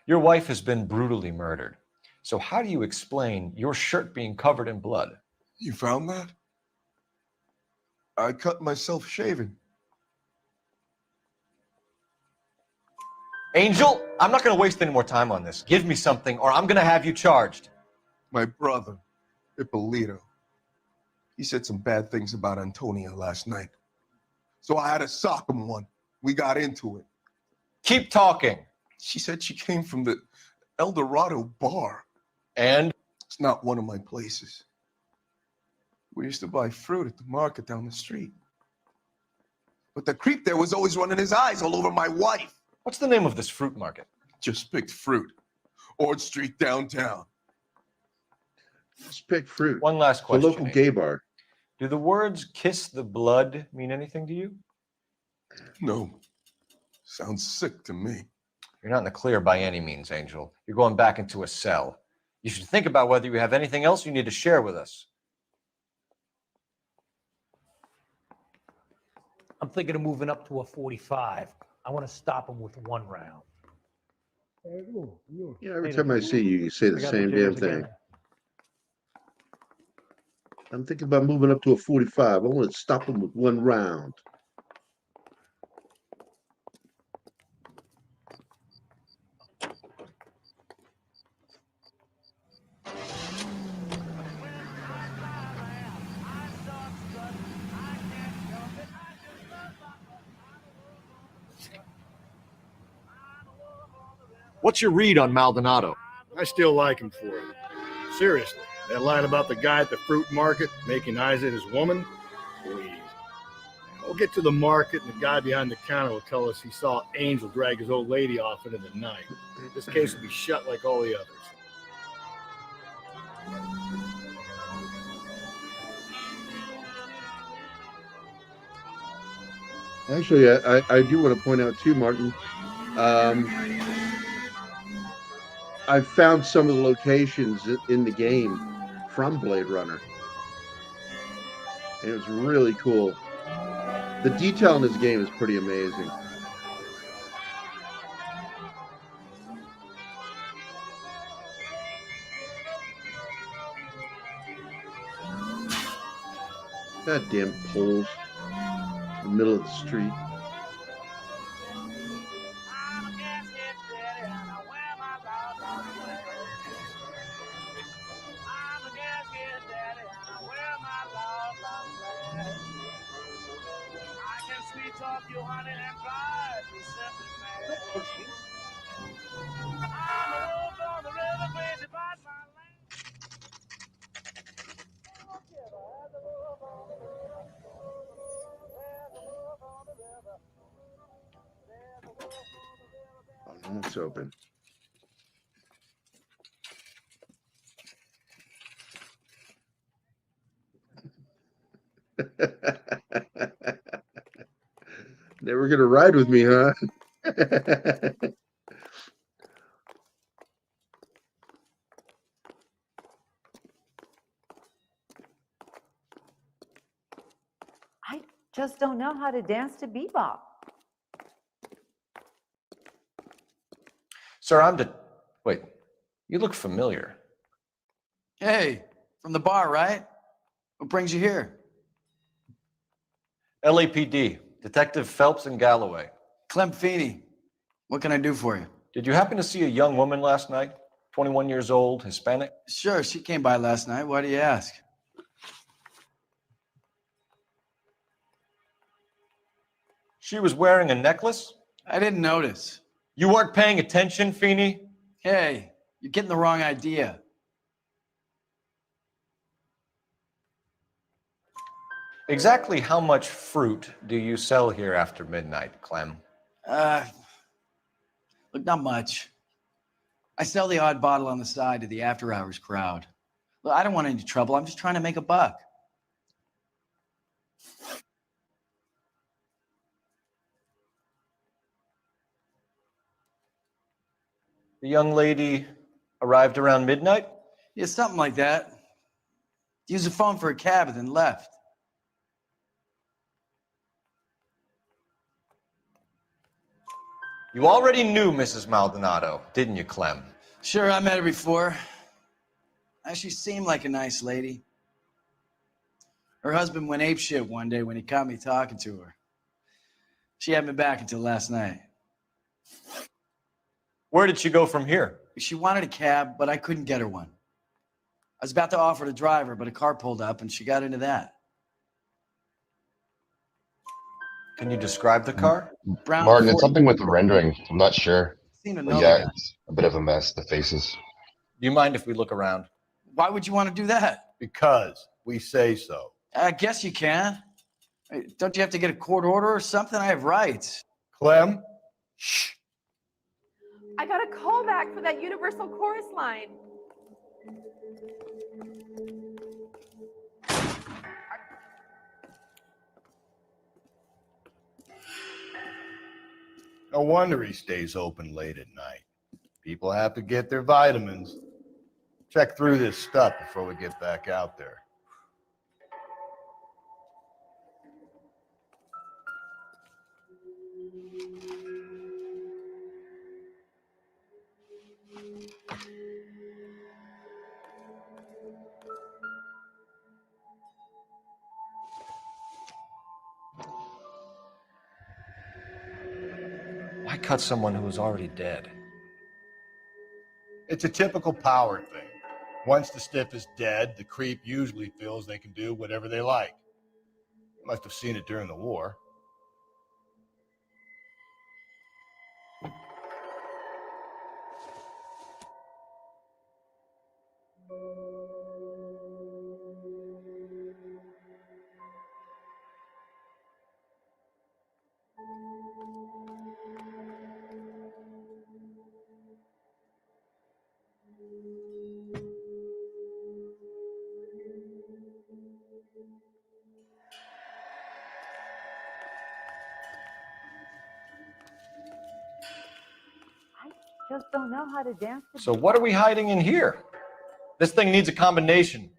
Your wife has been brutally murdered. So how do you explain your shirt being covered in blood? You found that? I cut myself shaving. Angel, I'm not going to waste any more time on this. Give me something or I'm going to have you charged. My brother, Ippolito, he said some bad things about Antonia last night. So I had to sock him one. We got into it. Keep talking. She said she came from the El Dorado bar. And? It's not one of my places. We used to buy fruit at the market down the street. But the creep there was always running his eyes all over my wife. What's the name of this fruit market? Just picked fruit. Ord Street downtown. Just pick fruit. One last question. The local gay bar. Do the words kiss the blood mean anything to you? No. Sounds sick to me. You're not in the clear by any means, Angel. You're going back into a cell. You should think about whether you have anything else you need to share with us. I'm thinking of moving up to a 45. I want to stop him with one round. Yeah, every time I see you, you say the same damn thing. I'm thinking about moving up to a 45. I want to stop him with one round. What's your read on Maldonado? I still like him for it. Seriously, that line about the guy at the fruit market making eyes at his woman? Please. We'll get to the market and the guy behind the counter will tell us he saw Angel drag his old lady off into the night. This case will be shut like all the others. Actually, I do want to point out too, Martin. I found some of the locations in the game from Blade Runner. It was really cool. The detail in this game is pretty amazing. Goddamn poles in the middle of the street. Oh, no, it's open. Never gonna ride with me, huh? I just don't know how to dance to bebop. Sir, wait, you look familiar. Hey, from the bar, right? What brings you here? LAPD, Detective Phelps and Galloway. Clem Feeney. What can I do for you? Did you happen to see a young woman last night? 21 years old, Hispanic? Sure, she came by last night. Why do you ask? She was wearing a necklace? I didn't notice. You weren't paying attention, Feeney? Hey, you're getting the wrong idea. Exactly how much fruit do you sell here after midnight, Clem? Look, not much. I sell the odd bottle on the side to the after-hours crowd. Look, I don't want any trouble. I'm just trying to make a buck. The young lady arrived around midnight? Yeah, something like that. Used the phone for a cab and then left. You already knew Mrs. Maldonado, didn't you, Clem? Sure, I met her before. She seemed like a nice lady. Her husband went apeshit one day when he caught me talking to her. She had me back until last night. Where did she go from here? She wanted a cab, but I couldn't get her one. I was about to offer to drive her, but a car pulled up and she got into that. Can you describe the car? Brown Martin, Ford. it's something with the rendering. I'm not sure. Seen But another yeah, guy. it's a bit of a mess, the faces. Do you mind if we look around? Why would you want to do that? Because we say so. I guess you can. Hey, don't you have to get a court order or something? I have rights. Clem? Shh. I got a call back for that Universal Chorus line. No wonder he stays open late at night. People have to get their vitamins. Check through this stuff before we get back out there. cut someone who was already dead. It's a typical power thing. Once the stiff is dead, the creep usually feels they can do whatever they like. Must have seen it during the war. Just don't know how to dance. So what are we hiding in here? This thing needs a combination.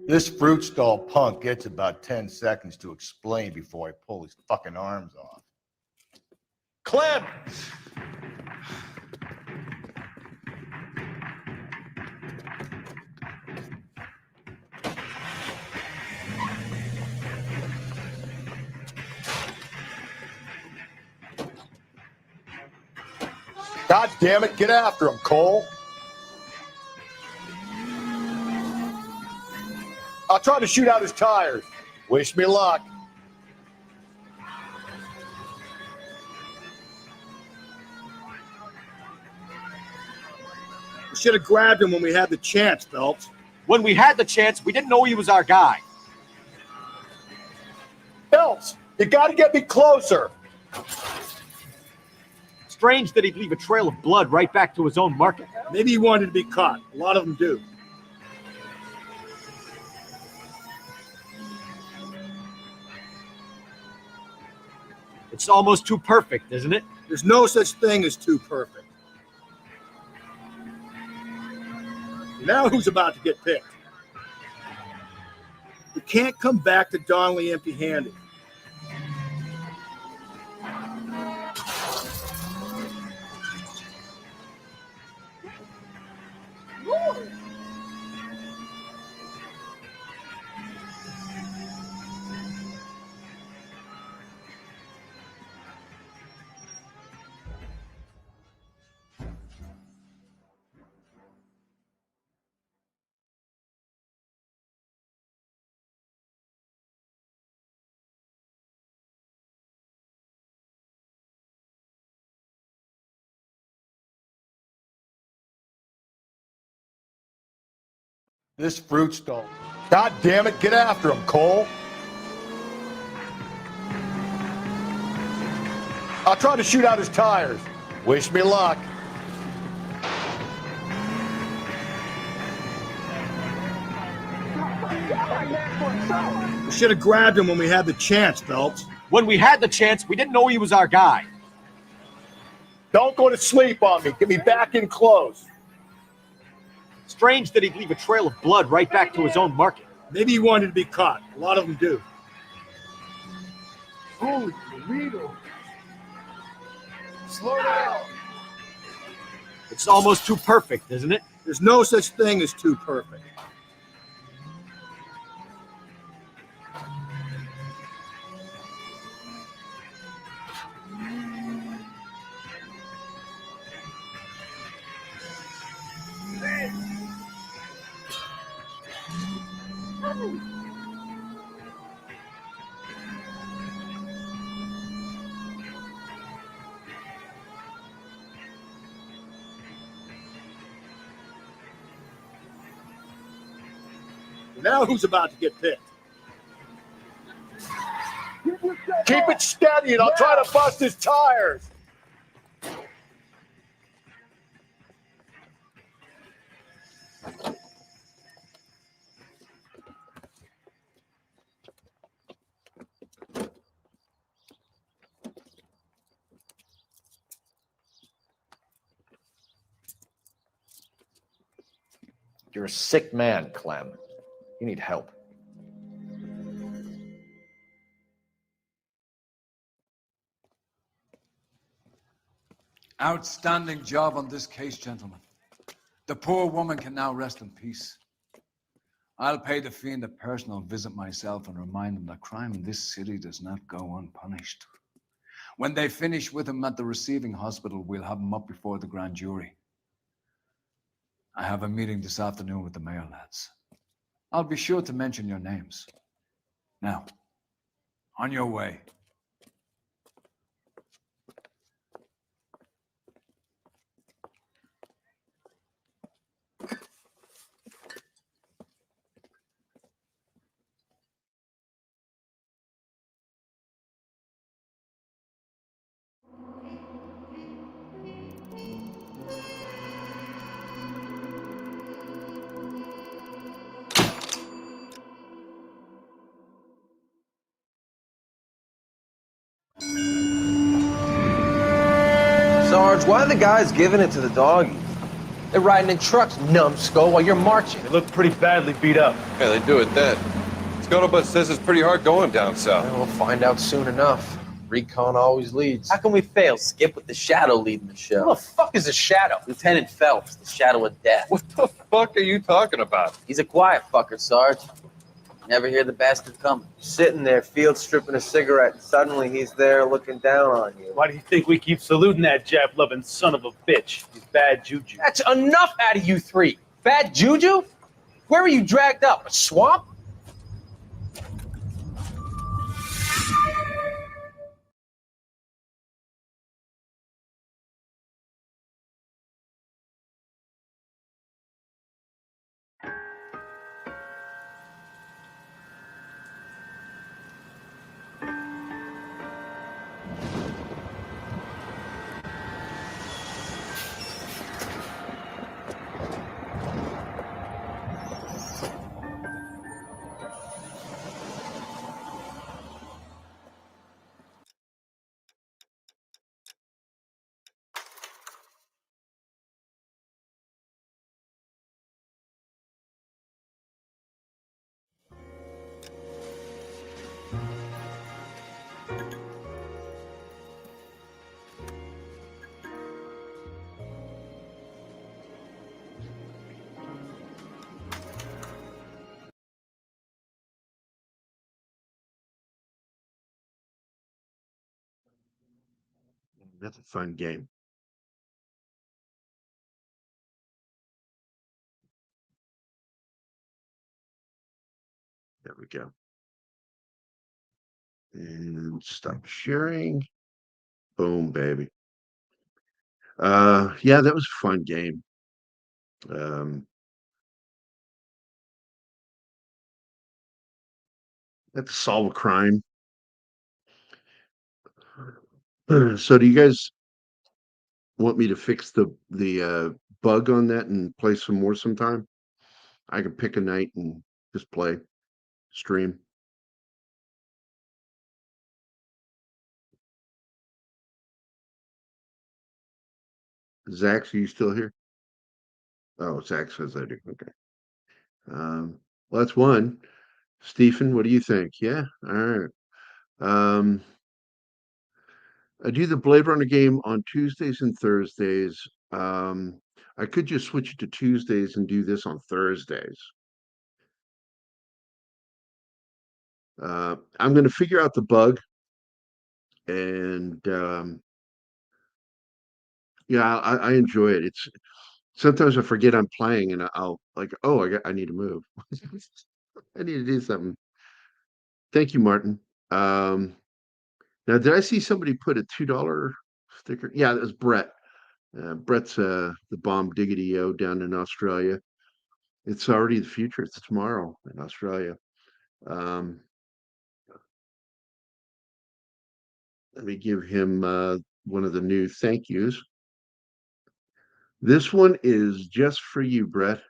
This fruit stall punk gets about 10 seconds to explain before I pull his fucking arms off. Clem! God damn it, get after him, Cole. I'll try to shoot out his tires. Wish me luck. We should have grabbed him when we had the chance, Phelps. When we had the chance, we didn't know he was our guy. Phelps, you gotta get me closer. Strange that he'd leave a trail of blood right back to his own market. Maybe he wanted to be caught. A lot of them do. It's almost too perfect, isn't it? There's no such thing as too perfect. Now who's about to get picked? We can't come back to Donnelly empty-handed. This fruit stall. God damn it, get after him, Cole. I'll try to shoot out his tires. Wish me luck. We should have grabbed him when we had the chance, Phelps. When we had the chance, we didn't know he was our guy. Don't go to sleep on me. Get me back in close. Strange that he'd leave a trail of blood right back to his own market. Maybe he wanted to be caught. A lot of them do. Holy Toledo. Slow down. It's almost too perfect, isn't it? There's no such thing as too perfect. Now who's about to get picked? Keep it steady and I'll try to bust his tires. You're a sick man, Clem. You need help. Outstanding job on this case, gentlemen. The poor woman can now rest in peace. I'll pay the fiend a personal visit myself and remind him that crime in this city does not go unpunished. When they finish with him at the receiving hospital, we'll have him up before the grand jury. I have a meeting this afternoon with the mayor, lads. I'll be sure to mention your names. Now, on your way. Sarge, why are the guys giving it to the doggies? They're riding in trucks, numbskull, while you're marching. They look pretty badly beat up. Yeah, they do it then. Scuttlebutt says it's pretty hard going down south. We'll find out soon enough. Recon always leads. How can we fail, Skip, with the Shadow leading the show? Who the fuck is a Shadow? Lieutenant Phelps, the Shadow of Death. What the fuck are you talking about? He's a quiet fucker, Sarge. Never hear the bastard coming. Sitting there, field stripping a cigarette, and suddenly he's there looking down on you. Why do you think we keep saluting that Jap-loving son of a bitch? He's bad juju. That's enough out of you three. Bad juju? Where were you dragged up? A swamp? That's a fun game. There we go. And stop sharing. Boom, baby. Yeah, that was a fun game. Had to solve a crime. So do you guys want me to fix the bug on that and play some more sometime? I can pick a night and just play, stream. Zach, are you still here? Oh, Zach says I do. Okay. Well, that's one. Stephen, what do you think? Yeah. All right. I do the Blade Runner game on Tuesdays and Thursdays. I could just switch it to Tuesdays and do this on Thursdays. I'm going to figure out the bug, and yeah, I enjoy it. It's sometimes I forget I'm playing, and I'll like, oh, I need to move. I need to do something. Thank you, Martin. Now, did I see somebody put a $2 sticker? Yeah, that was Brett. Brett's the bomb diggity o down in Australia. It's already the future. It's tomorrow in Australia. Let me give him one of the new thank yous. This one is just for you, Brett.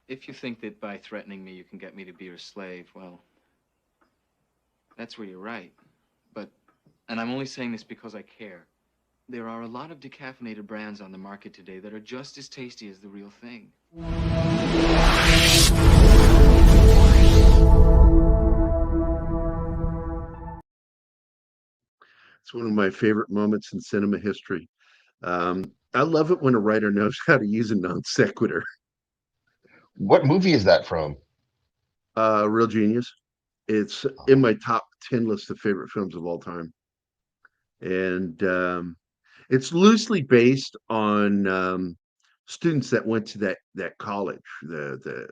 If you think that by threatening me you can get me to be your slave, well, that's where you're right. But, and I'm only saying this because I care, there are a lot of decaffeinated brands on the market today that are just as tasty as the real thing. It's one of my favorite moments in cinema history. I love it when a writer knows how to use a non sequitur. What movie is that from? Real Genius. It's in my top 10 list of favorite films of all time. And it's loosely based on students that went to that college, the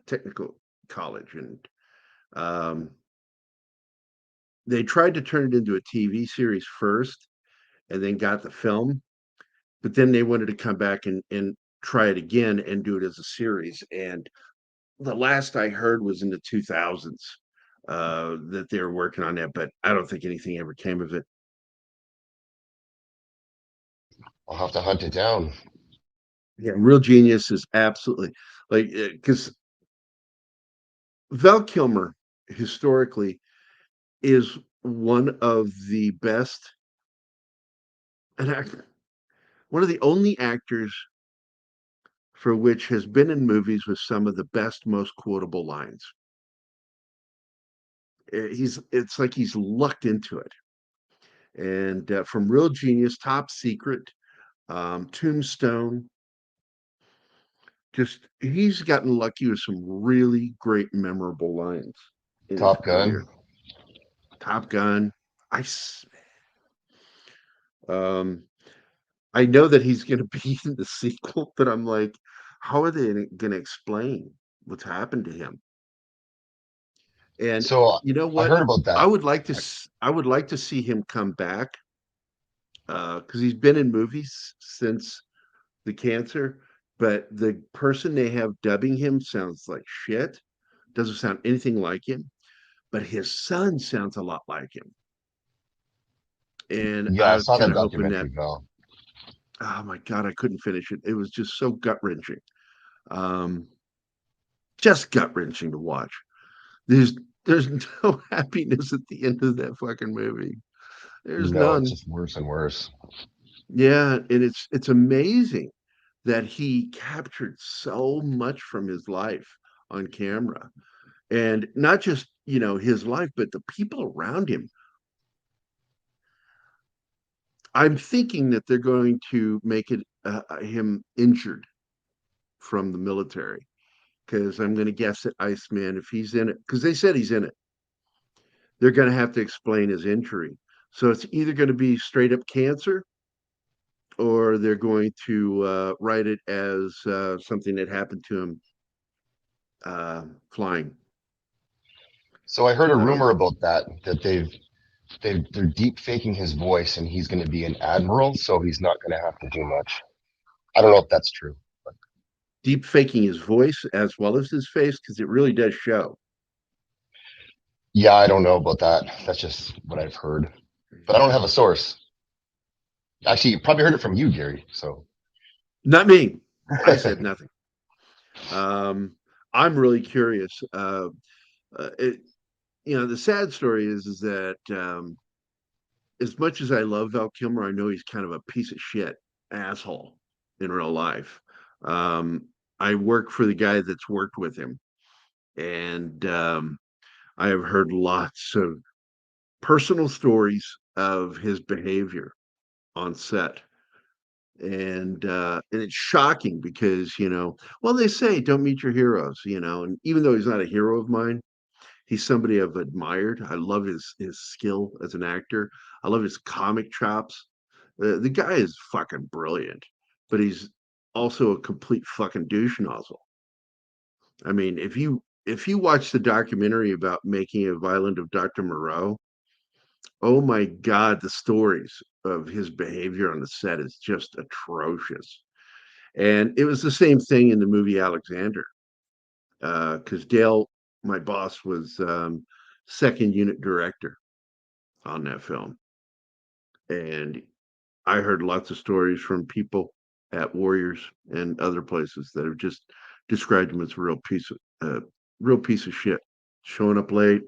technical college, and they tried to turn it into a TV series first, and then got the film, but then they wanted to come back and try it again and do it as a series. And the last I heard was in the 2000s that they were working on that, but I don't think anything ever came of it. I'll have to hunt it down. Yeah, Real Genius is absolutely like because Val Kilmer historically is one of the best an actor, one of the only actors for which has been in movies with some of the best, most quotable lines. It's like he's lucked into it. And from Real Genius, Top Secret, Tombstone, just he's gotten lucky with some really great, memorable lines in his Top career. Gun. Top Gun. I know that he's going to be in the sequel, but I'm like, how are they going to explain what's happened to him? And So you know I what? heard about that. I would like to see him come back because he's been in movies since the cancer, but the person they have dubbing him sounds like shit. Doesn't sound anything like him, but his son sounds a lot like him. And Yeah, I I was saw kind that of hoping that. documentary, Val. Oh my God, I couldn't finish it. It was just so gut wrenching. Just gut wrenching to watch. There's no happiness at the end of that fucking movie. There's No, it's none. just worse and worse. Yeah, and it's amazing that he captured so much from his life on camera. And not just, his life, but the people around him. I'm thinking that they're going to make it him injured from the military because I'm going to guess that Iceman, if he's in it, because they said he's in it, they're going to have to explain his injury. So it's either going to be straight up cancer or they're going to write it as something that happened to him flying. So I heard a I don't rumor know. about that they're deep faking his voice and he's going to be an admiral, so he's not going to have to do much. I don't know if that's true. But... Deep faking his voice as well as his face because it really does show. Yeah, I don't know about that. That's just what I've heard, but I don't have a source. Actually, you probably heard it from you, Gerry. So, not me. I said nothing. I'm really curious. The sad story is that as much as I love Val Kilmer, I know he's kind of a piece of shit asshole in real life. I work for the guy that's worked with him, and I have heard lots of personal stories of his behavior on set. and it's shocking because well, they say don't meet your heroes, and even though he's not a hero of mine, he's somebody I've admired. I love his skill as an actor. I love his comic chops. The guy is fucking brilliant, but he's also a complete fucking douche nozzle. I mean, if you watch the documentary about making a violent of Dr. Moreau, oh my God, the stories of his behavior on the set is just atrocious. And it was the same thing in the movie Alexander, because Dale, my boss, was second unit director on that film. And I heard lots of stories from people at Warriors and other places that have just described him as a real piece of shit, showing up late,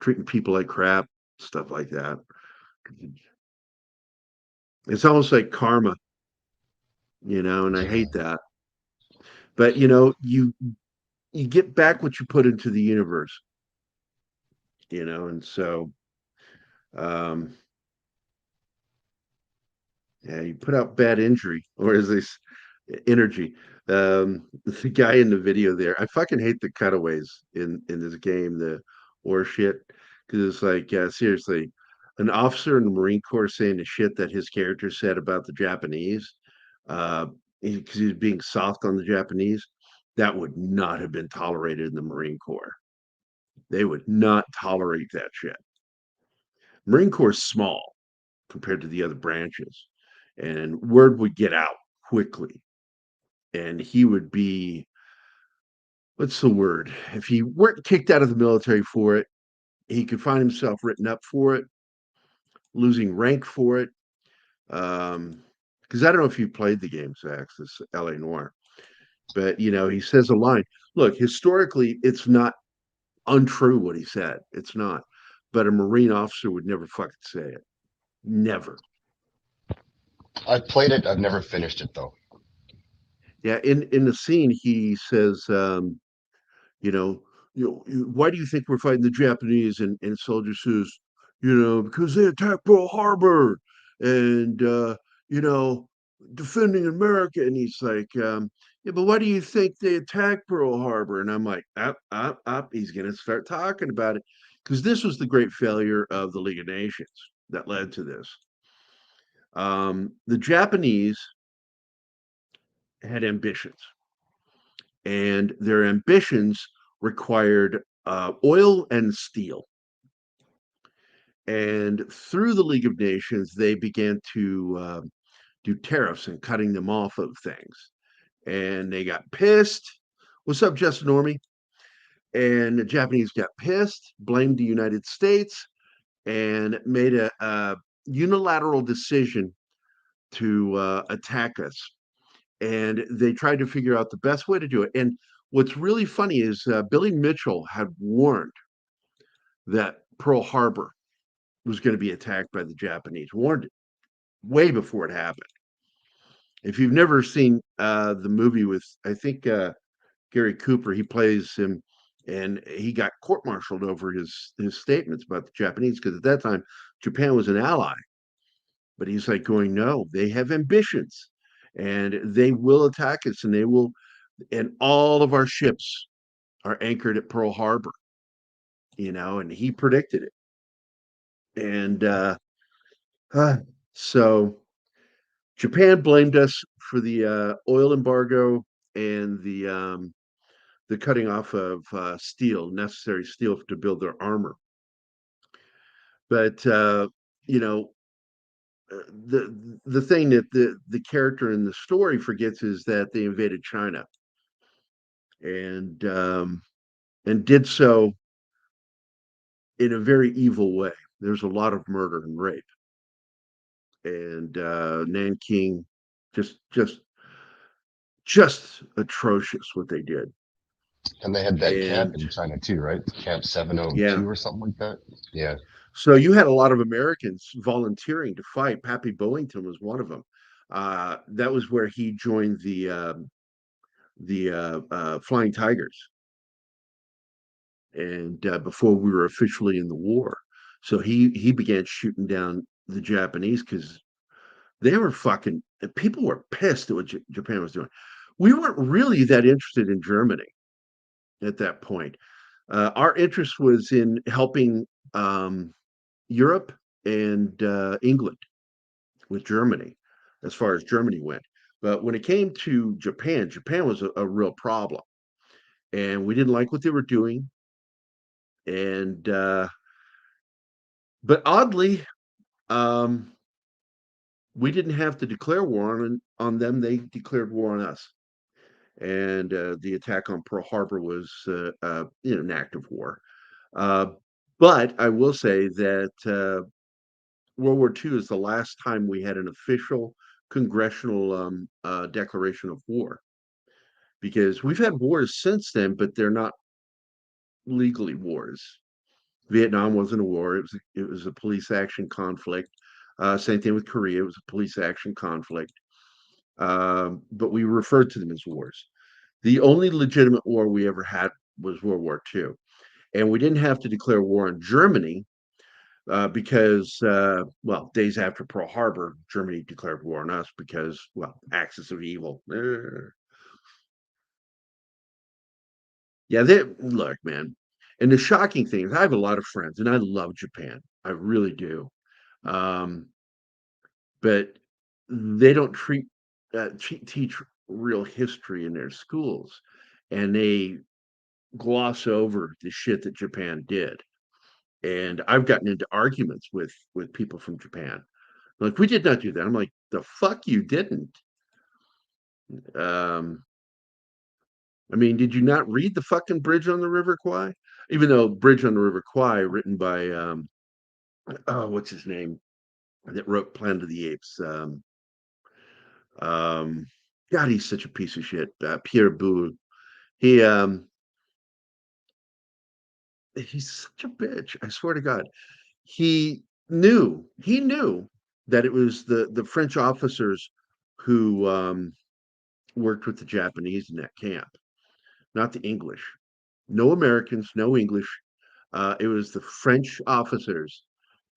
treating people like crap, stuff like that. It's almost like karma, and I hate that. But you get back what you put into the universe, and so um yeah, you put out bad injury, or is this energy? The guy in the video there, I fucking hate the cutaways in this game, the or shit, because it's like, seriously, an officer in the Marine Corps saying the shit that his character said about the Japanese, because he was being soft on the Japanese, that would not have been tolerated in the Marine Corps. They would not tolerate that shit. Marine Corps is small compared to the other branches, and word would get out quickly, and he would be, what's the word? If he weren't kicked out of the military for it, he could find himself written up for it, losing rank for it. Because I don't know if you played the game, Sax, this LA Noire, but he says a line. Look, historically, it's not untrue what he said. It's not. But a Marine officer would never fucking say it. Never. I played it. I've never finished it though. Yeah, in the scene, he says, you know, why do you think we're fighting the Japanese? And soldier says, because they attacked Pearl Harbor and defending America. And he's like, yeah, but why do you think they attacked Pearl Harbor? And I'm like, up. He's gonna start talking about it because this was the great failure of the League of Nations that led to this. The Japanese had ambitions, and their ambitions required oil and steel. And through the League of Nations, they began to do tariffs and cutting them off of things. And they got pissed. What's up, Justin Normie? And the Japanese got pissed, blamed the United States, and made a unilateral decision to attack us. And they tried to figure out the best way to do it. And what's really funny is Billy Mitchell had warned that Pearl Harbor was going to be attacked by the Japanese, warned it way before it happened. If you've never seen the movie with, I think, Gary Cooper, he plays him, and he got court-martialed over his statements about the Japanese, because at that time, Japan was an ally. But he's like going, no, they have ambitions, and they will attack us, and they will, and all of our ships are anchored at Pearl Harbor, and he predicted it. And so Japan blamed us for the oil embargo and the cutting off of necessary steel to build their armor. But the thing that the character in the story forgets is that they invaded China, and did so in a very evil way. There's a lot of murder and rape, and Nanking, just atrocious what they did. And they had that camp in China too, right? Camp 702 or something like that. Yeah. So you had a lot of Americans volunteering to fight. Pappy Boyington was one of them. That was where he joined the Flying Tigers, and before we were officially in the war. So he began shooting down the Japanese because They were fucking, people were pissed at what Japan was doing. We weren't really that interested in Germany at that point. Our interest was in helping Europe and England with Germany, as far as Germany went. But when it came to Japan, Japan was a real problem, and we didn't like what they were doing. And but oddly, we didn't have to declare war on them. They declared war on us. And the attack on Pearl Harbor was an act of war. But I will say that World War II is the last time we had an official congressional declaration of war, because we've had wars since then, but they're not legally wars. Vietnam wasn't a war; it was a police action conflict. Same thing with Korea; it was a police action conflict. But we referred to them as wars. The only legitimate war we ever had was World War II, and we didn't have to declare war on Germany because, well, days after Pearl Harbor, Germany declared war on us because, well, axis of evil. Yeah, they look, man. And the shocking thing is, I have a lot of friends, and I love Japan. I really do. Um, but they don't teach real history in their schools, and they gloss over the shit that Japan did. And I've gotten into arguments with people from Japan. Like, we did not do that. I'm like, the fuck you didn't. I mean, did you not read the fucking Bridge on the River Kwai? Even though Bridge on the River Kwai, written by oh, what's his name? That wrote Planet of the Apes. God, he's such a piece of shit. Pierre Boulle. He he's such a bitch. I swear to God. He knew that it was the French officers who worked with the Japanese in that camp, not the English. No Americans, no English. It was the French officers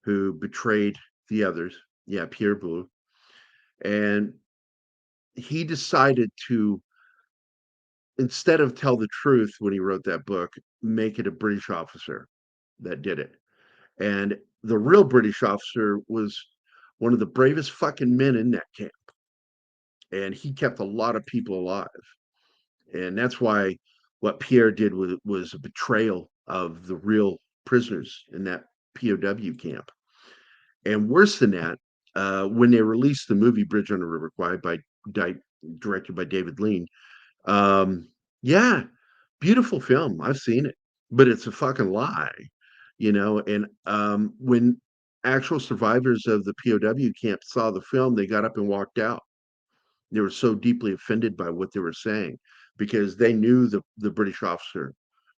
who betrayed the others. Yeah, Pierre Boulle. And he decided to, instead of tell the truth when he wrote that book, make it a British officer that did it. And the real British officer was one of the bravest fucking men in that camp. And he kept a lot of people alive. And that's why what Pierre did was a betrayal of the real prisoners in that POW camp. And worse than that, when they released the movie Bridge on the River Kwai directed by David Lean, yeah, beautiful film. I've seen it, but it's a fucking lie, And when actual survivors of the POW camp saw the film, they got up and walked out. They were so deeply offended by what they were saying because they knew the British officer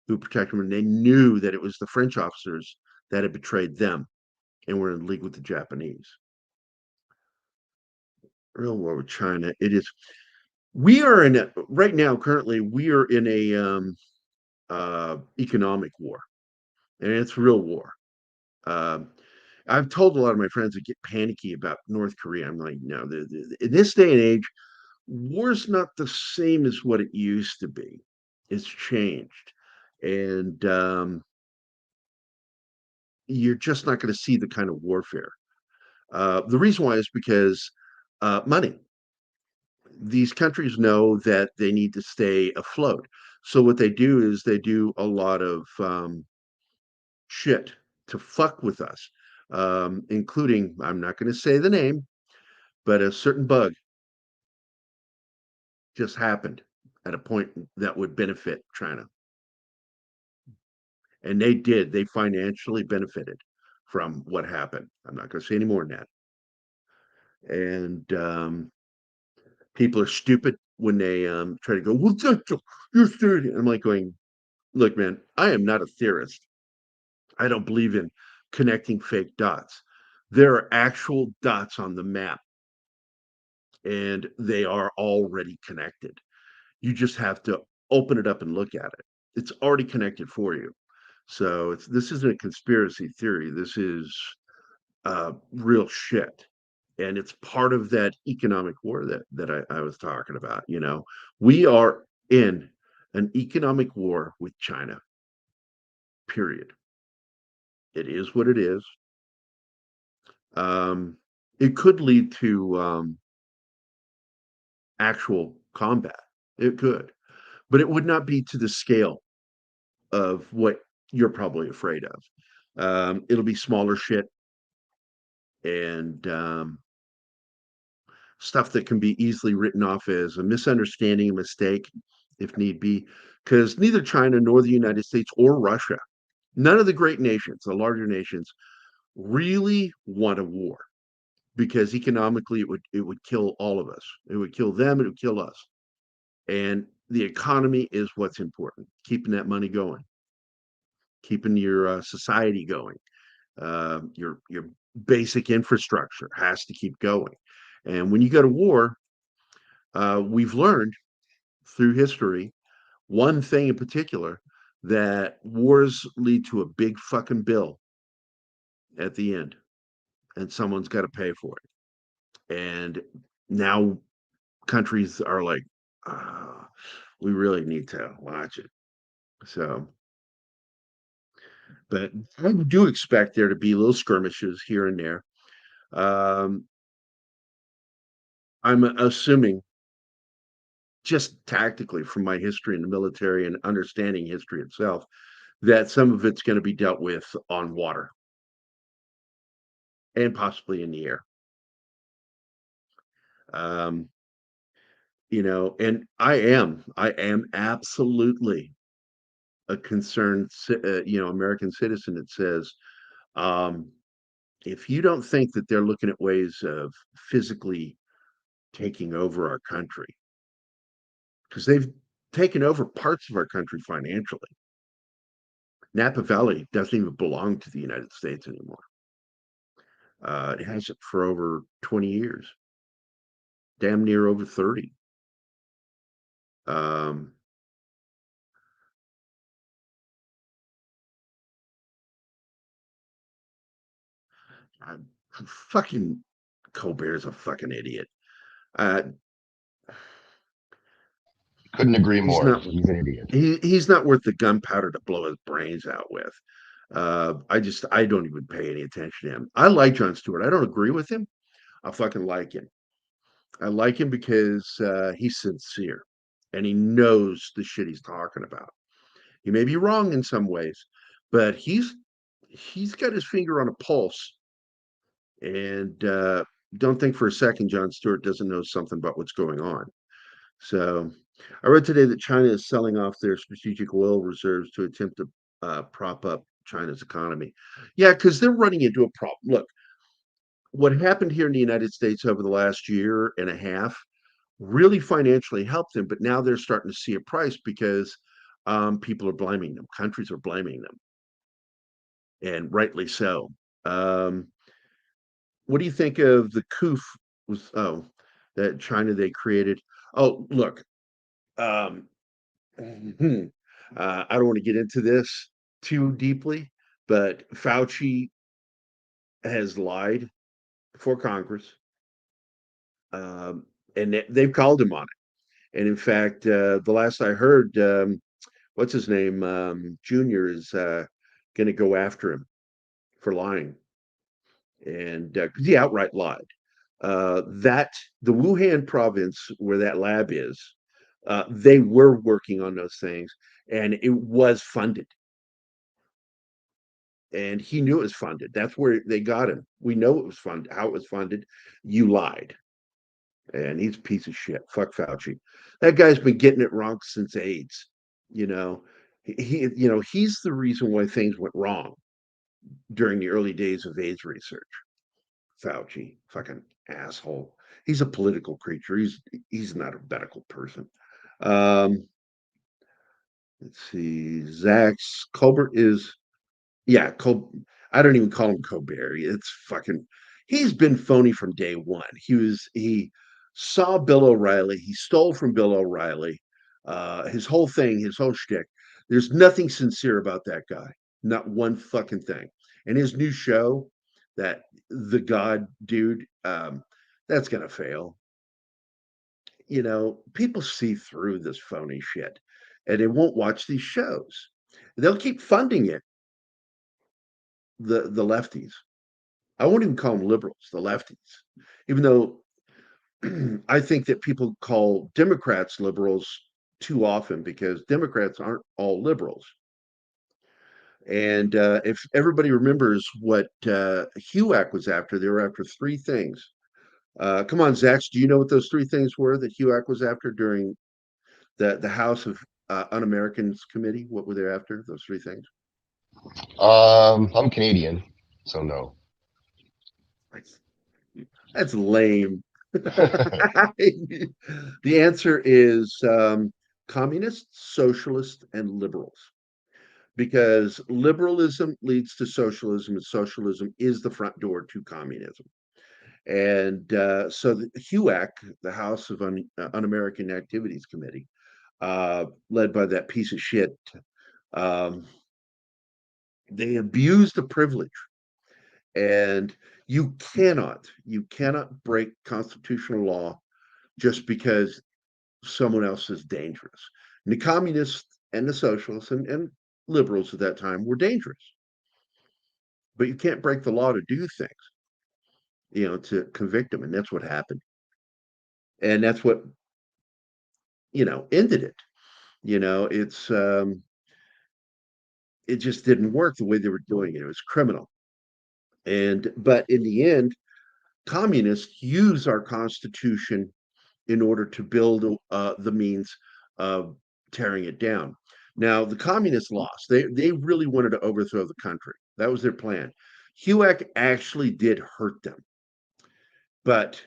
who protected them, and they knew that it was the French officers that had betrayed them and were in league with the Japanese. Real war with China. It is. We are in right now. Currently, we are in a economic war, and it's real war. I've told a lot of my friends that get panicky about North Korea. I'm like, no, in this day and age, war's not the same as what it used to be. It's changed, and you're just not going to see the kind of warfare. The reason why is because money. These countries know that they need to stay afloat. So what they do is they do a lot of shit to fuck with us, including, I'm not going to say the name, but a certain bug just happened at a point that would benefit China. And they financially benefited from what happened. I'm not going to say any more than that. And people are stupid when they try to go, well, you're stupid. I'm like going, look, man, I am not a theorist. I don't believe in connecting fake dots. There are actual dots on the map, and they are already connected. You just have to open it up and look at it. It's already connected for you. So this isn't a conspiracy theory. This is real shit. And it's part of that economic war that I was talking about. We are in an economic war with China, period. It is what it is. It could lead to actual combat. It could, but it would not be to the scale of what you're probably afraid of. It'll be smaller shit and stuff that can be easily written off as a misunderstanding, a mistake, if need be, because neither China nor the United States or Russia, none of the great nations, the larger nations, really want a war because economically it would kill all of us. It would kill them. It would kill us. And the economy is what's important. Keeping that money going, keeping your society going, your basic infrastructure has to keep going. And when you go to war, we've learned through history one thing in particular, that wars lead to a big fucking bill at the end, and someone's got to pay for it. And now countries are like, we really need to watch it. So, but I do expect there to be little skirmishes here and there. I'm assuming, just tactically from my history in the military and understanding history itself, that some of it's going to be dealt with on water and possibly in the air. Um, and I am absolutely a concerned, American citizen that says, um, if you don't think that they're looking at ways of physically taking over our country, because they've taken over parts of our country financially. Napa Valley doesn't even belong to the United States anymore. It hasn't for over 20 years, damn near over 30. Um, I, fucking Colbert's a fucking idiot. Couldn't agree He's more. not. He's an idiot. He's not worth the gunpowder to blow his brains out with. I don't even pay any attention to him. I like Jon Stewart. I don't agree with him. I fucking like him. I like him because he's sincere and he knows the shit he's talking about. He may be wrong in some ways, but he's got his finger on a pulse. And don't think for a second Jon Stewart doesn't know something about what's going on. So I read today that China is selling off their strategic oil reserves to attempt to prop up China's economy. Yeah, because they're running into a problem. Look, what happened here in the United States over the last year and a half really financially helped them, but now they're starting to see a price because people are blaming them. Countries are blaming them, and rightly so. What do you think of the coup that China they created? Oh, look, um, I don't want to get into this too deeply, but Fauci has lied before Congress, and they've called him on it. And in fact, the last I heard, what's his name, Junior is going to go after him for lying, and because he outright lied. That the Wuhan province where that lab is, they were working on those things, and it was funded. And he knew it was funded. That's where they got him. We know it was funded. How it was funded. You lied, and he's a piece of shit. Fuck Fauci. That guy's been getting it wrong since AIDS. You know, he's the reason why things went wrong during the early days of AIDS research. Fauci, fucking asshole. He's a political creature. He's not a medical person. Um, let's see. Zach's Colbert is, yeah, I don't even call him Colbert. It's fucking, he's been phony from day one. He saw Bill O'Reilly. He stole from Bill O'Reilly. His whole thing, his whole shtick. There's nothing sincere about that guy. Not one fucking thing. And his new show, that the God dude, that's gonna fail. People see through this phony shit, and they won't watch these shows. They'll keep funding it. The lefties. I won't even call them liberals, the lefties, even though I think that people call Democrats liberals too often because Democrats aren't all liberals. And if everybody remembers what HUAC was after, they were after three things. Come on, Zax, do you know what those three things were that HUAC was after during the House of Un-Americans Committee? What were they after? Those three things? I'm Canadian, so no. That's lame. The answer is communists, socialists, and liberals. Because liberalism leads to socialism, and socialism is the front door to communism. And so the HUAC, the House of Un-American Activities Committee, led by that piece of shit, they abused the privilege. And you cannot break constitutional law just because someone else is dangerous. And the communists and the socialists and liberals at that time were dangerous. But you can't break the law to do things, to convict them. And that's what happened. And that's what, ended it. It's it just didn't work the way they were doing it. It was criminal. But in the end, communists use our constitution in order to build the means of tearing it down. Now, the communists lost. They really wanted to overthrow the country. That was their plan. HUAC actually did hurt them. But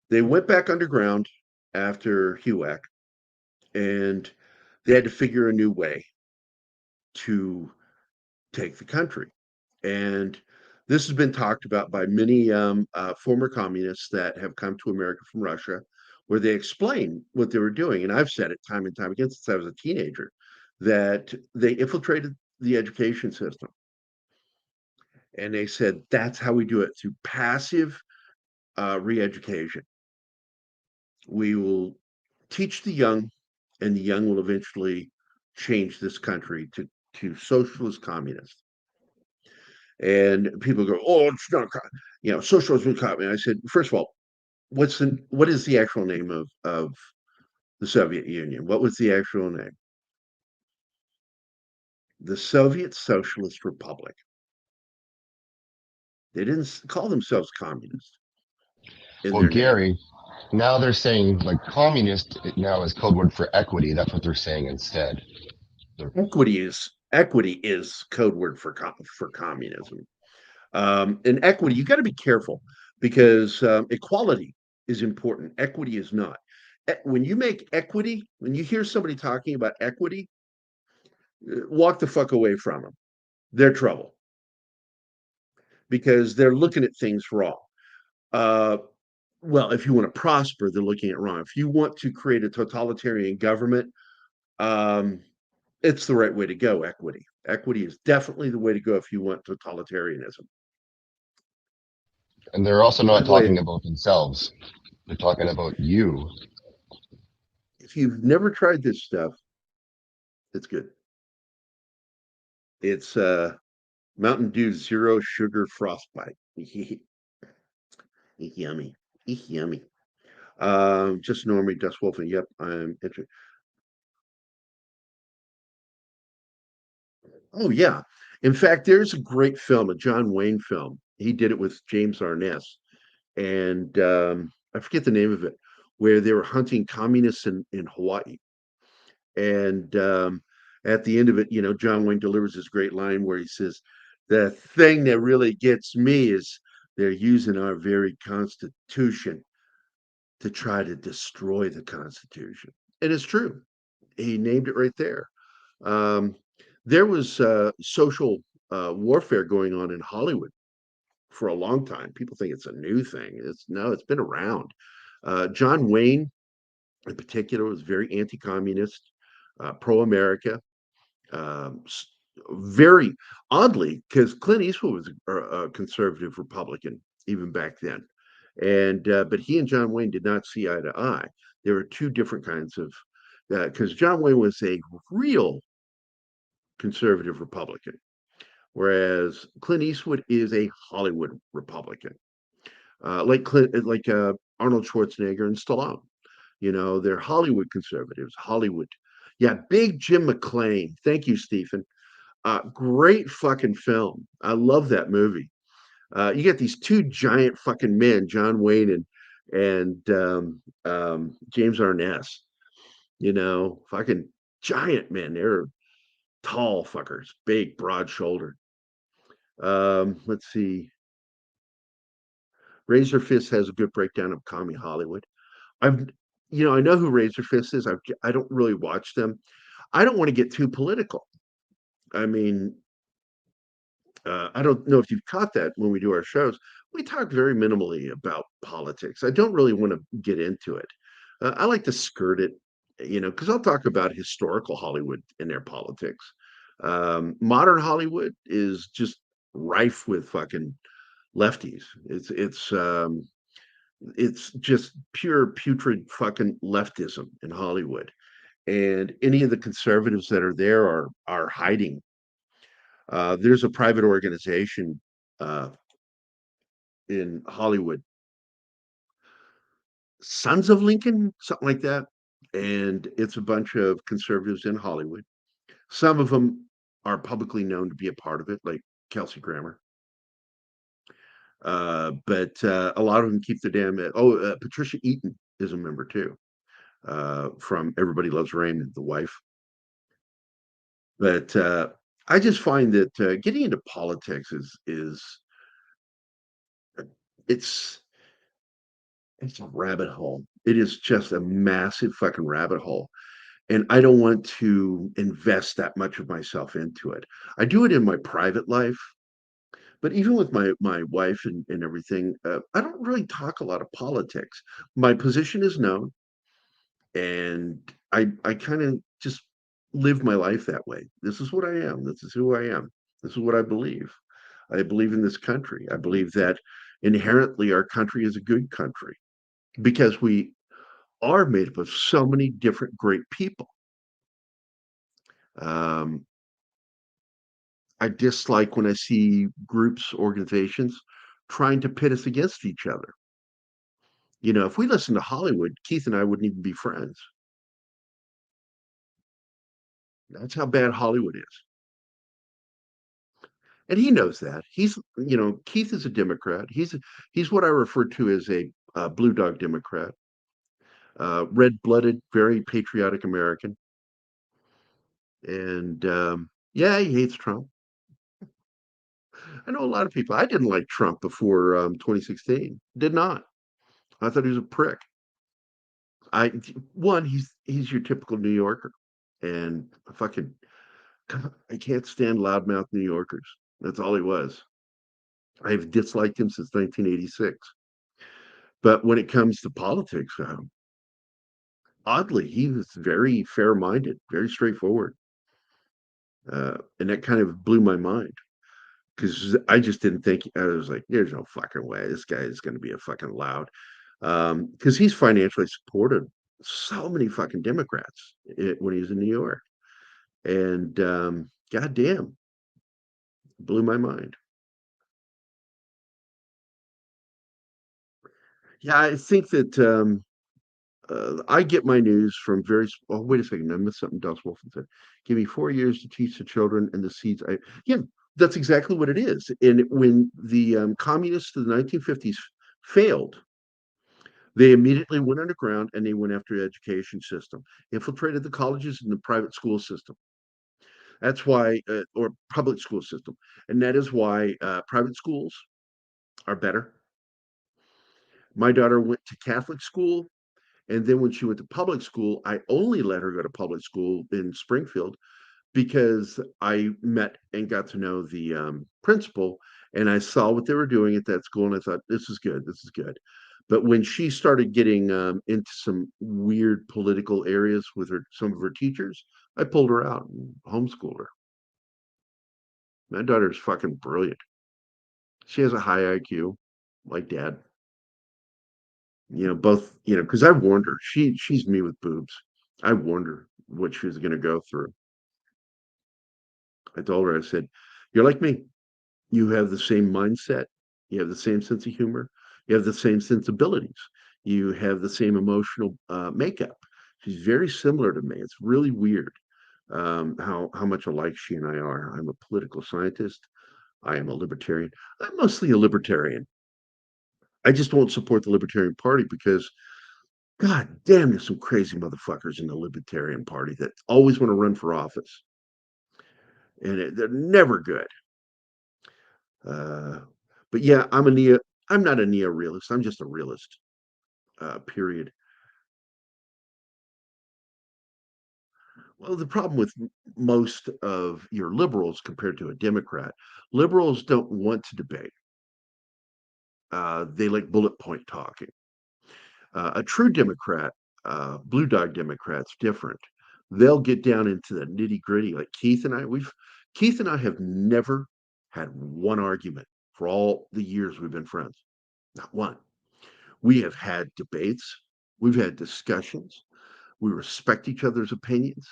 they went back underground after HUAC, and they had to figure a new way to take the country. And this has been talked about by many former communists that have come to America from Russia, where they explain what they were doing. And I've said it time and time again since I was a teenager, that they infiltrated the education system. And they said, that's how we do it, through passive re-education. We will teach the young, and the young will eventually change this country to socialist communist. And people go, oh, it's not, socialism, communism. I said, first of all, what is the actual name of the Soviet Union? What was the actual name? The Soviet Socialist Republic. They didn't call themselves communist. Well, Gerry, now they're saying like communist now is code word for equity. That's what they're saying instead. Equity is code word for communism. And equity, you got to be careful because equality is important. Equity is not. When you make equity, when you hear somebody talking about equity, walk the fuck away from them. They're trouble because they're looking at things wrong. Well, if you want to prosper, they're looking at it wrong. If you want to create a totalitarian government, it's the right way to go. Equity is definitely the way to go if you want totalitarianism. And they're also not talking about themselves. They're talking about you. If you've never tried this stuff, it's good. It's Mountain Dew Zero Sugar Frostbite. Yummy. Yummy. Just Normie, Dust Wolf, and yep, I'm interested. Oh, yeah. In fact, there's a great film, a John Wayne film. He did it with James Arness. And I forget the name of it, where they were hunting communists in Hawaii. And at the end of it, John Wayne delivers this great line where he says, the thing that really gets me is they're using our very Constitution to try to destroy the Constitution. And it's true. He named it right there. There was social warfare going on in Hollywood for a long time. People think it's a new thing. It's been around. John Wayne, in particular, was very anti-communist, pro-America. very oddly, because Clint Eastwood was a conservative Republican even back then, and but he and John Wayne did not see eye to eye. There were two different kinds of because John Wayne was a real conservative Republican, whereas Clint Eastwood is a Hollywood Republican, like Arnold Schwarzenegger and Stallone. They're Hollywood conservatives. Hollywood, yeah. Big Jim McClane. Thank you, Stephen. Great fucking film. I love that movie. You get these two giant fucking men, John Wayne and James Arness. Fucking giant men. They're tall fuckers, big, broad-shouldered. Let's see. Razor Fist has a good breakdown of commie Hollywood. I've, I know who Razor Fist is. I don't really watch them. I don't want to get too political. I mean, I don't know if you've caught that when we do our shows. We talk very minimally about politics. I don't really want to get into it. I like to skirt it, because I'll talk about historical Hollywood and their politics. Modern Hollywood is just rife with fucking lefties. It's just pure putrid fucking leftism in Hollywood, and any of the conservatives that are there are hiding. There's a private organization in Hollywood, Sons of Lincoln, something like that, and it's a bunch of conservatives in Hollywood. Some of them are publicly known to be a part of it, like Kelsey Grammer. But a lot of them keep the damn. Patricia Eaton is a member too, from Everybody Loves Raymond, the wife. But I just find that getting into politics is it's a rabbit hole. It is just a massive fucking rabbit hole. And I don't want to invest that much of myself into it. I do it in my private life, but even with my wife and everything, I don't really talk a lot of politics. My position is known, and I kind of just live my life that way. This is what I am. This is who I am. This is what I believe. I believe in this country. I believe that inherently our country is a good country because we are made up of so many different great people. I dislike when I see groups, organizations trying to pit us against each other. If we listen to Hollywood, Keith and I wouldn't even be friends. That's how bad Hollywood is. And he knows that. Keith is a Democrat. He's what I refer to as a blue dog Democrat, red-blooded, very patriotic American. And yeah, he hates Trump. I know a lot of people. I didn't like Trump before 2016. Did not. I thought he was a prick. He's your typical New Yorker, and I can't stand loudmouth New Yorkers. That's all he was. I've disliked him since 1986. But when it comes to politics, oddly, he was very fair-minded, very straightforward, and that kind of blew my mind because I just didn't think. I was like, "There's no fucking way this guy is going to be a fucking loud," because he's financially supported so many fucking Democrats when he was in New York, and goddamn, blew my mind. Yeah, I think that I get my news from oh, wait a second, I missed something Dos Wolfen said. Give me 4 years to teach the children and the seeds. Yeah, that's exactly what it is. And when the communists of the 1950s failed, they immediately went underground and they went after the education system, infiltrated the colleges and the private school system. That's why, or public school system. And that is why private schools are better. My daughter went to Catholic school. And then when she went to public school, I only let her go to public school in Springfield because I met and got to know the principal, and I saw what they were doing at that school, and I thought, this is good, this is good. But when she started getting into some weird political areas with some of her teachers, I pulled her out and homeschooled her. My daughter's fucking brilliant. She has a high IQ, like dad. Both, because I warned her. She's me with boobs. I warned her what she was going to go through. I told her, I said, "You're like me. You have the same mindset. You have the same sense of humor. You have the same sensibilities. You have the same emotional makeup." She's very similar to me. It's really weird how much alike she and I are. I'm a political scientist. I am a libertarian. I'm mostly a libertarian. I just won't support the Libertarian Party because, God damn, there's some crazy motherfuckers in the Libertarian Party that always want to run for office, and they're never good. But yeah, I'm not a neo-realist. I'm just a realist. Period. Well, the problem with most of your liberals compared to a Democrat, liberals don't want to debate. They like bullet point talking. A true Democrat, blue dog Democrat's different. They'll get down into the nitty gritty. Like Keith and I have never had one argument for all the years we've been friends. Not one. We have had debates. We've had discussions. We respect each other's opinions.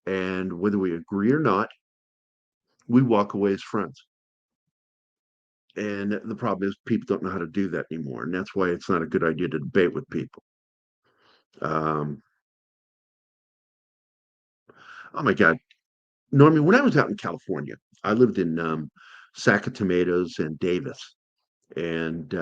And whether we agree or not, we walk away as friends. And the problem is people don't know how to do that anymore. And that's why it's not a good idea to debate with people. Oh my God. Normie, when I was out in California, I lived in Tomatoes and Davis. And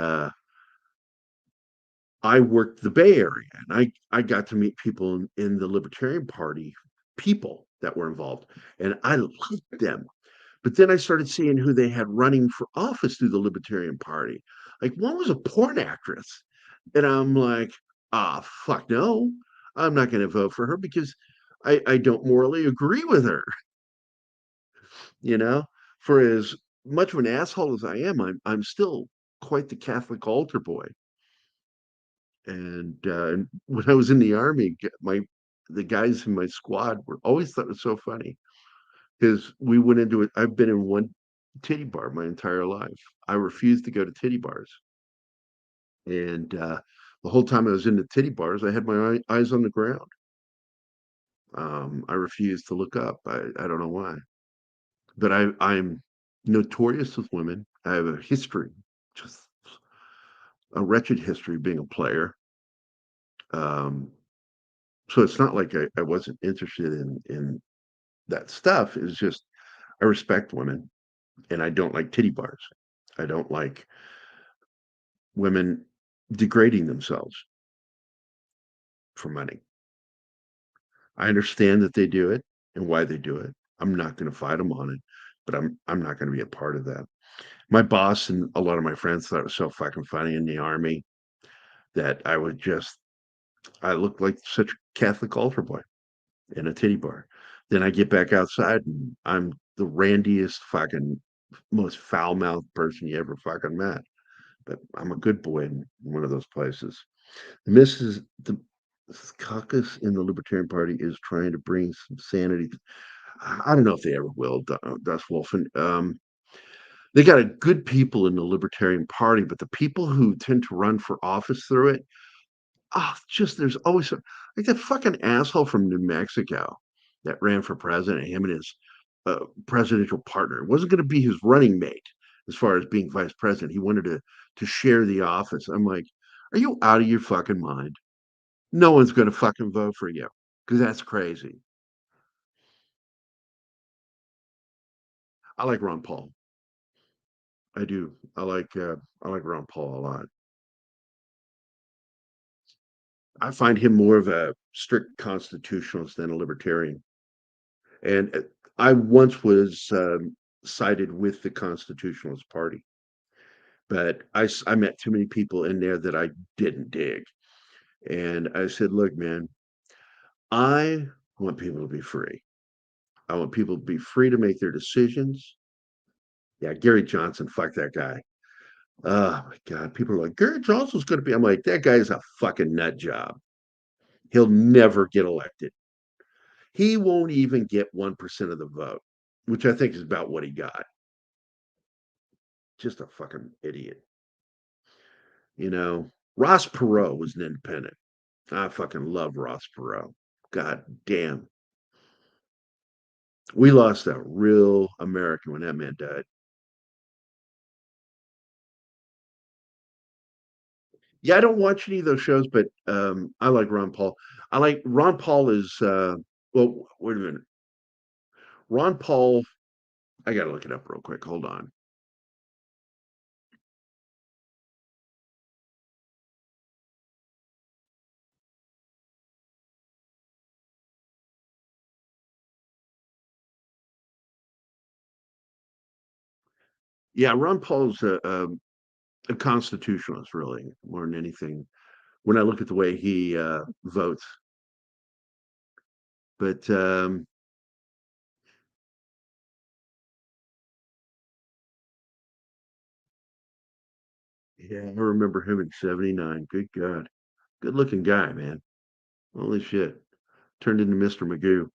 I worked the Bay Area, and I got to meet people in the Libertarian Party, people that were involved, and I loved them. But then I started seeing who they had running for office through the Libertarian Party. Like one was a porn actress, and I'm like, fuck no, I'm not going to vote for her because I don't morally agree with her. For as much of an asshole as I am, I'm still quite the Catholic altar boy. And when I was in the army, the guys in my squad were always thought it was so funny because we went into it. I've been in one titty bar my entire life. I refused to go to titty bars, and the whole time I was in the titty bars, I had my eyes on the ground. I refused to look up. I don't know why, but I'm notorious with women. I have a history, just a wretched history being a player. So it's not like I wasn't interested in that stuff. It's just I respect women, and I don't like titty bars. I don't like women degrading themselves for money. I understand that they do it and why they do it. I'm not going to fight them on it, but I'm not going to be a part of that. My boss and a lot of my friends thought it was so fucking funny in the army that I looked like such a Catholic altar boy in a titty bar. Then I get back outside and I'm the randiest fucking most foul-mouthed person you ever fucking met. But I'm a good boy in one of those places. The caucus in the Libertarian Party is trying to bring some sanity. I don't know if they ever will, Dust Wolf. And they got good people in the Libertarian Party, but the people who tend to run for office through it, there's always like that fucking asshole from New Mexico that ran for president, him and his presidential partner. It wasn't going to be his running mate as far as being vice president. He wanted to share the office. I'm like, are you out of your fucking mind? No one's going to fucking vote for you because that's crazy. I like Ron Paul. I do. I like Ron Paul a lot. I find him more of a strict constitutionalist than a libertarian. And I once was sided with the Constitutionalist Party, but I met too many people in there that I didn't dig. And I said, look, man, I want people to be free. I want people to be free to make their decisions. Yeah, Gary Johnson, fuck that guy. Oh my God. People are like, Gary Johnson's going to be. I'm like, that guy is a fucking nut job. He'll never get elected. He won't even get 1% of the vote, which I think is about what he got. just a fucking idiot. Ross Perot was an independent. I fucking love Ross Perot. God damn. We lost a real American when that man died. Yeah, I don't watch any of those shows, but I like Ron Paul. Ron Paul is well, wait a minute. Ron Paul, I gotta look it up real quick. Hold on. Yeah, Ron Paul's a constitutionalist, really, more than anything. When I look at the way he votes, but yeah, I remember him in '79. Good God, good looking guy, man. Holy shit, turned into Mr. Magoo.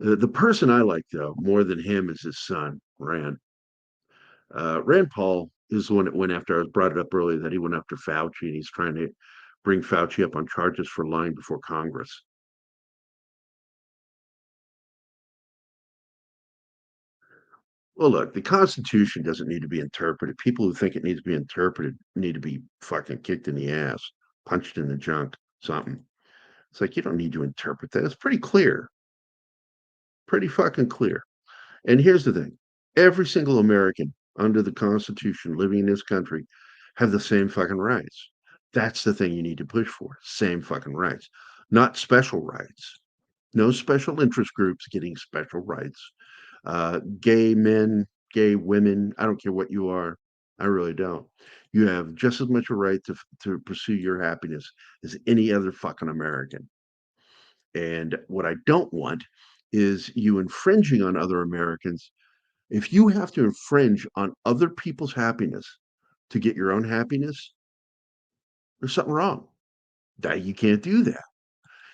The person I like though more than him is his son, Rand. Rand Paul is the one that went after. I was brought it up earlier that he went after Fauci, and he's trying to bring Fauci up on charges for lying before Congress. Well, look, the Constitution doesn't need to be interpreted. People who think it needs to be interpreted need to be fucking kicked in the ass, punched in the junk, something. It's like you don't need to interpret that. It's pretty clear, pretty fucking clear. And here's the thing: every single American under the Constitution living in this country have the same fucking rights. That's the thing you need to push for: same fucking rights, not special rights. No special interest groups getting special rights. Gay men, gay women, I don't care what you are. I really don't. You have just as much a right to pursue your happiness as any other fucking American. And what I don't want is you infringing on other Americans. If you have to infringe on other people's happiness to get your own happiness, there's something wrong. That you can't do that.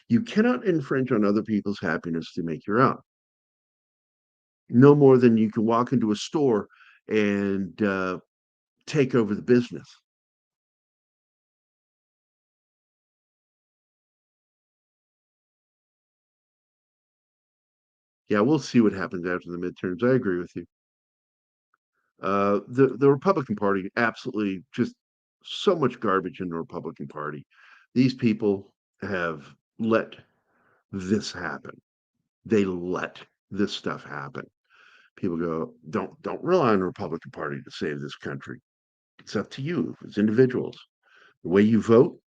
You cannot infringe on other people's happiness to make your own. No more than you can walk into a store and take over the business. Yeah, we'll see what happens after the midterms. I agree with you. The Republican Party, absolutely just so much garbage in the Republican Party. These people have let this happen. They let this stuff happen. People go, don't rely on the Republican Party to save this country. It's up to you as individuals, the way you vote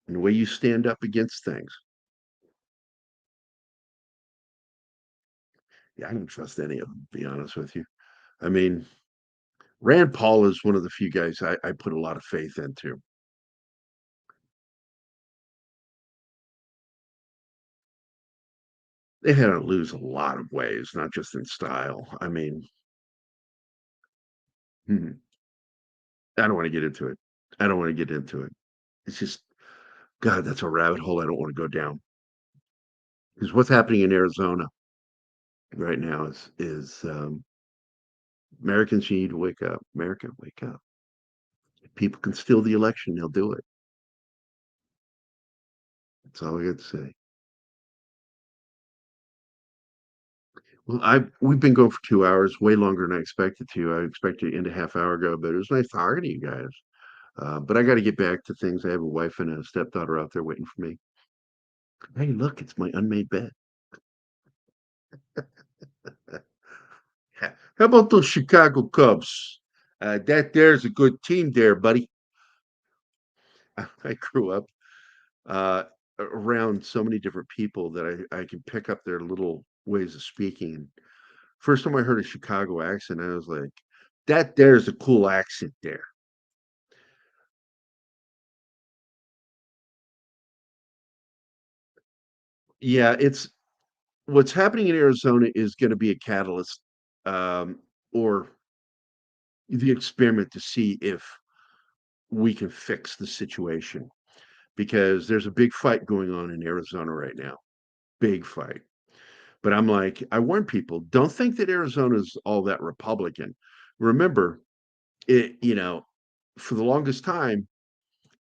and the way you stand up against things. Yeah, I don't trust any of them, to be honest with you. I mean, Rand Paul is one of the few guys I put a lot of faith into. They had to lose a lot of ways, not just in style. I mean, I don't want to get into it. I don't want to get into it. It's just, God, that's a rabbit hole I don't want to go down. Because what's happening in Arizona right now is Americans need to wake up. America, wake up. If people can steal the election, they'll do it. That's all I got to say. Well, we've been going for 2 hours, way longer than I expected to. I expected to end a half hour ago, but it was nice talking to you guys. But I got to get back to things. I have a wife and a stepdaughter out there waiting for me. Hey, look, it's my unmade bed. How about those Chicago Cubs? That there's a good team there, buddy. I grew up around so many different people that I can pick up their little ways of speaking. And first time I heard a Chicago accent, I was like, that there's a cool accent there. Yeah, it's what's happening in Arizona is going to be a catalyst or the experiment to see if we can fix the situation because there's a big fight going on in Arizona right now. big fight. But I'm like, I warn people, don't think that Arizona's all that Republican. Remember, it, for the longest time,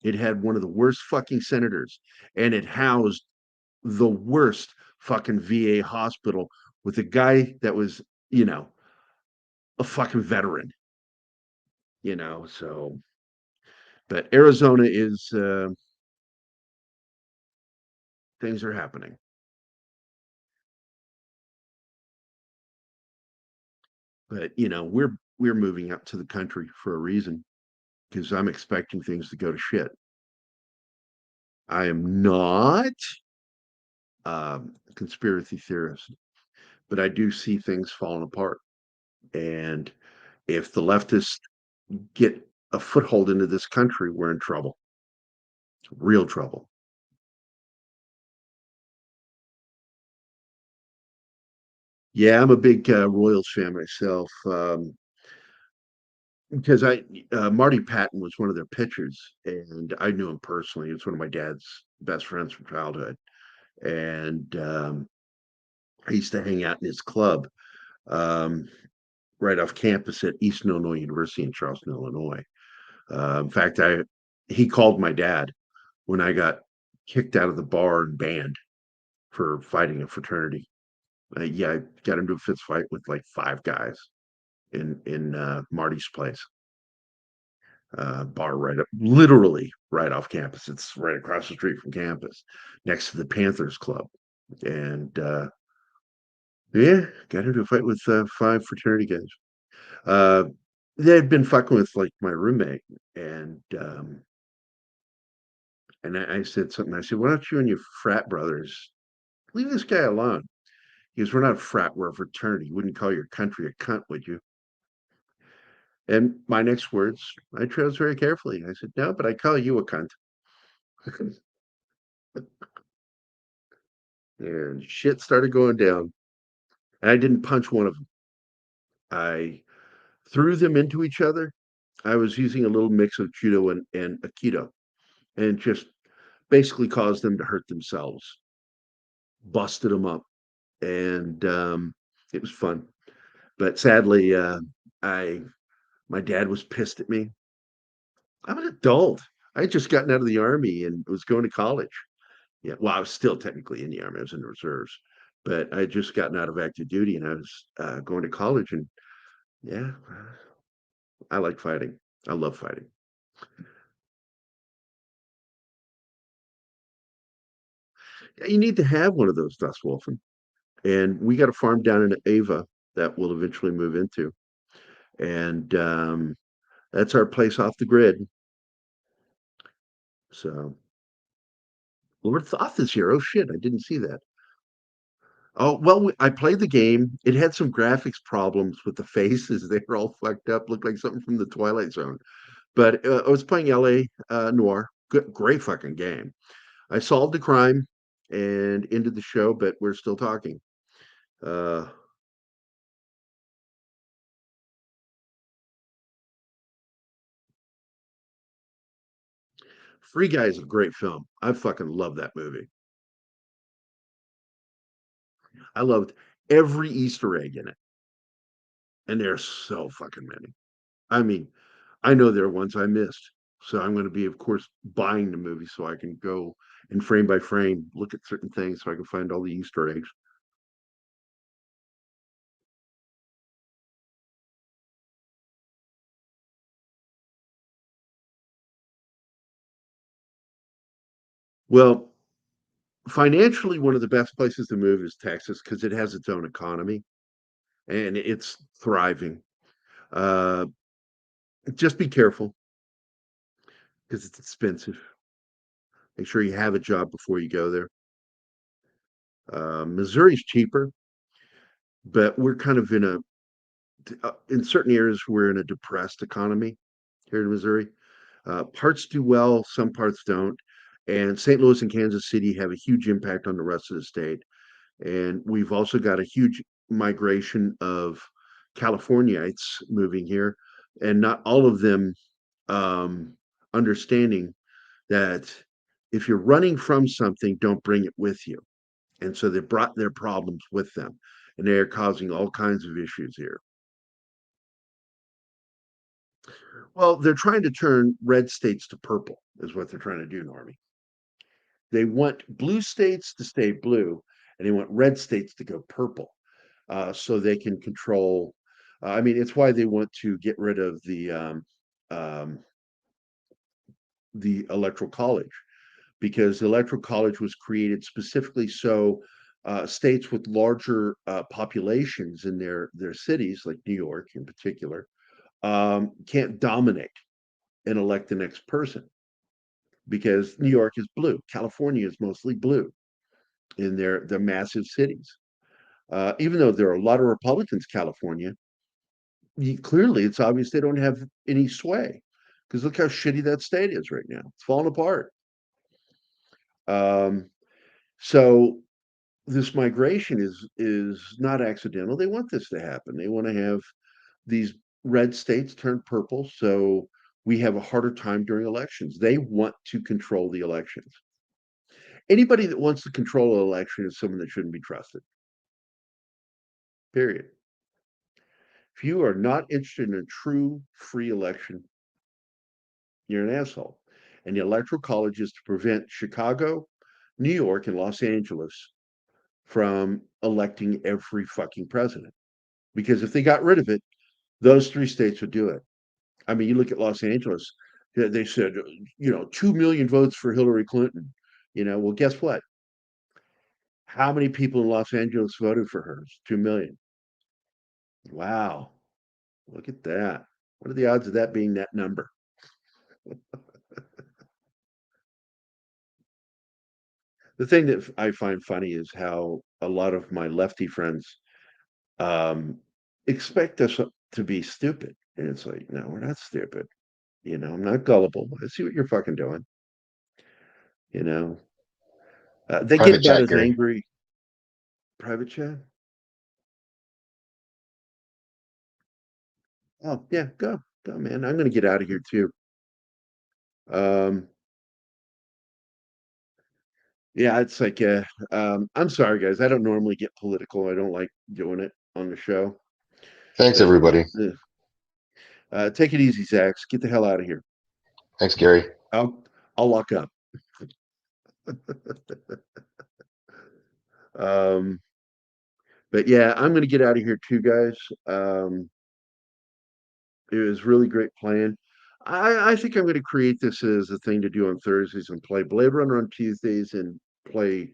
it had one of the worst fucking senators, and it housed the worst fucking VA hospital with a guy that was, a fucking veteran, so. But Arizona is, things are happening. But, we're moving up to the country for a reason, because I'm expecting things to go to shit. I am not a conspiracy theorist, but I do see things falling apart. And if the leftists get a foothold into this country, we're in trouble. Real trouble. Yeah, I'm a big Royals fan myself. Because Marty Patton was one of their pitchers, and I knew him personally. He was one of my dad's best friends from childhood, and I used to hang out in his club um, right off campus at Eastern Illinois University in Charleston, Illinois. In fact, he called my dad when I got kicked out of the bar and banned for fighting a fraternity. Yeah, I got into a fist fight with like 5 guys in Marty's place. Bar literally right off campus. It's right across the street from campus, next to the Panthers Club. And yeah, got into a fight with 5 fraternity guys. They had been fucking with like my roommate, and I said something. I said, "Why don't you and your frat brothers leave this guy alone?" He goes, "We're not a frat, we're a fraternity. You wouldn't call your country a cunt, would you?" And my next words, I chose very carefully. I said, "No, but I call you a cunt." And shit started going down. And I didn't punch one of them. I threw them into each other. I was using a little mix of judo and aikido, and just basically caused them to hurt themselves. Busted them up, and it was fun. But sadly, I my dad was pissed at me. I'm an adult. I had just gotten out of the army and was going to college. Yeah, well, I was still technically in the army. I was in the reserves, but I had just gotten out of active duty, and I was going to college. And yeah, I like fighting. I love fighting. Yeah, you need to have one of those, Dustwolfen. And we got a farm down in Ava that we'll eventually move into, and that's our place off the grid. So, Lord Thoth is here. Oh shit, I didn't see that. Oh, well, I played the game. It had some graphics problems with the faces. They were all fucked up, looked like something from the Twilight Zone. But I was playing LA Noire. Good, great fucking game. I solved the crime and ended the show, but we're still talking. Free Guy is a great film. I fucking love that movie. I loved every Easter egg in it. And there's so fucking many. I mean, I know there are ones I missed. So I'm going to be, of course, buying the movie so I can go and frame by frame look at certain things so I can find all the Easter eggs. Well, financially, one of the best places to move is Texas because it has its own economy and it's thriving. Uh, just be careful because it's expensive. Make sure you have a job before you go there. Missouri's cheaper, but we're kind of in certain areas, we're in a depressed economy here in Missouri. Parts do well, some parts don't. And St. Louis and Kansas City have a huge impact on the rest of the state. And we've also got a huge migration of Californiites moving here, and not all of them understanding that if you're running from something, don't bring it with you. And so they brought their problems with them, and they are causing all kinds of issues here. Well, they're trying to turn red states to purple, is what they're trying to do, Normie. They want blue states to stay blue, and they want red states to go purple, so they can control. I mean, it's why they want to get rid of the electoral college, because the electoral college was created specifically so states with larger populations in their cities, like New York in particular, can't dominate and elect the next person, because New York is blue, California is mostly blue in their massive cities. Even though there are a lot of Republicans, California, clearly it's obvious they don't have any sway, because look how shitty that state is right now. It's falling apart. So this migration is not accidental. They want this to happen. They want to have these red states turn purple, so we have a harder time during elections. They want to control the elections. Anybody that wants to control an election is someone that shouldn't be trusted. Period. If you are not interested in a true free election, you're an asshole. And the electoral college is to prevent Chicago, New York, and Los Angeles from electing every fucking president. Because if they got rid of it, those three states would do it. I mean, you look at Los Angeles, they said, 2 million votes for Hillary Clinton. Well, guess what? How many people in Los Angeles voted for her? 2 million. Wow. Look at that. What are the odds of that being that number? The thing that I find funny is how a lot of my lefty friends expect us to be stupid. And it's like, no, we're not stupid. I'm not gullible. I see what you're fucking doing. They get Private about chat, as Gerry. angry. Private chat? Oh, yeah, go, man. I'm going to get out of here too. Yeah, it's like, I'm sorry, guys. I don't normally get political. I don't like doing it on the show. Thanks, But, everybody. take it easy, Zax. Get the hell out of here. Thanks, Gerry. I'll lock up. But yeah, I'm going to get out of here too, guys. It was really great playing. I think I'm going to create this as a thing to do on Thursdays and play Blade Runner on Tuesdays and play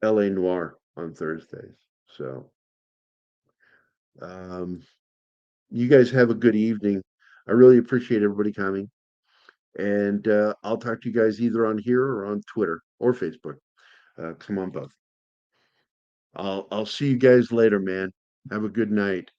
LA Noire on Thursdays. So, you guys have a good evening. I really appreciate everybody coming. And I'll talk to you guys either on here or on Twitter or Facebook. Come on, both. I'll see you guys later, man. Have a good night.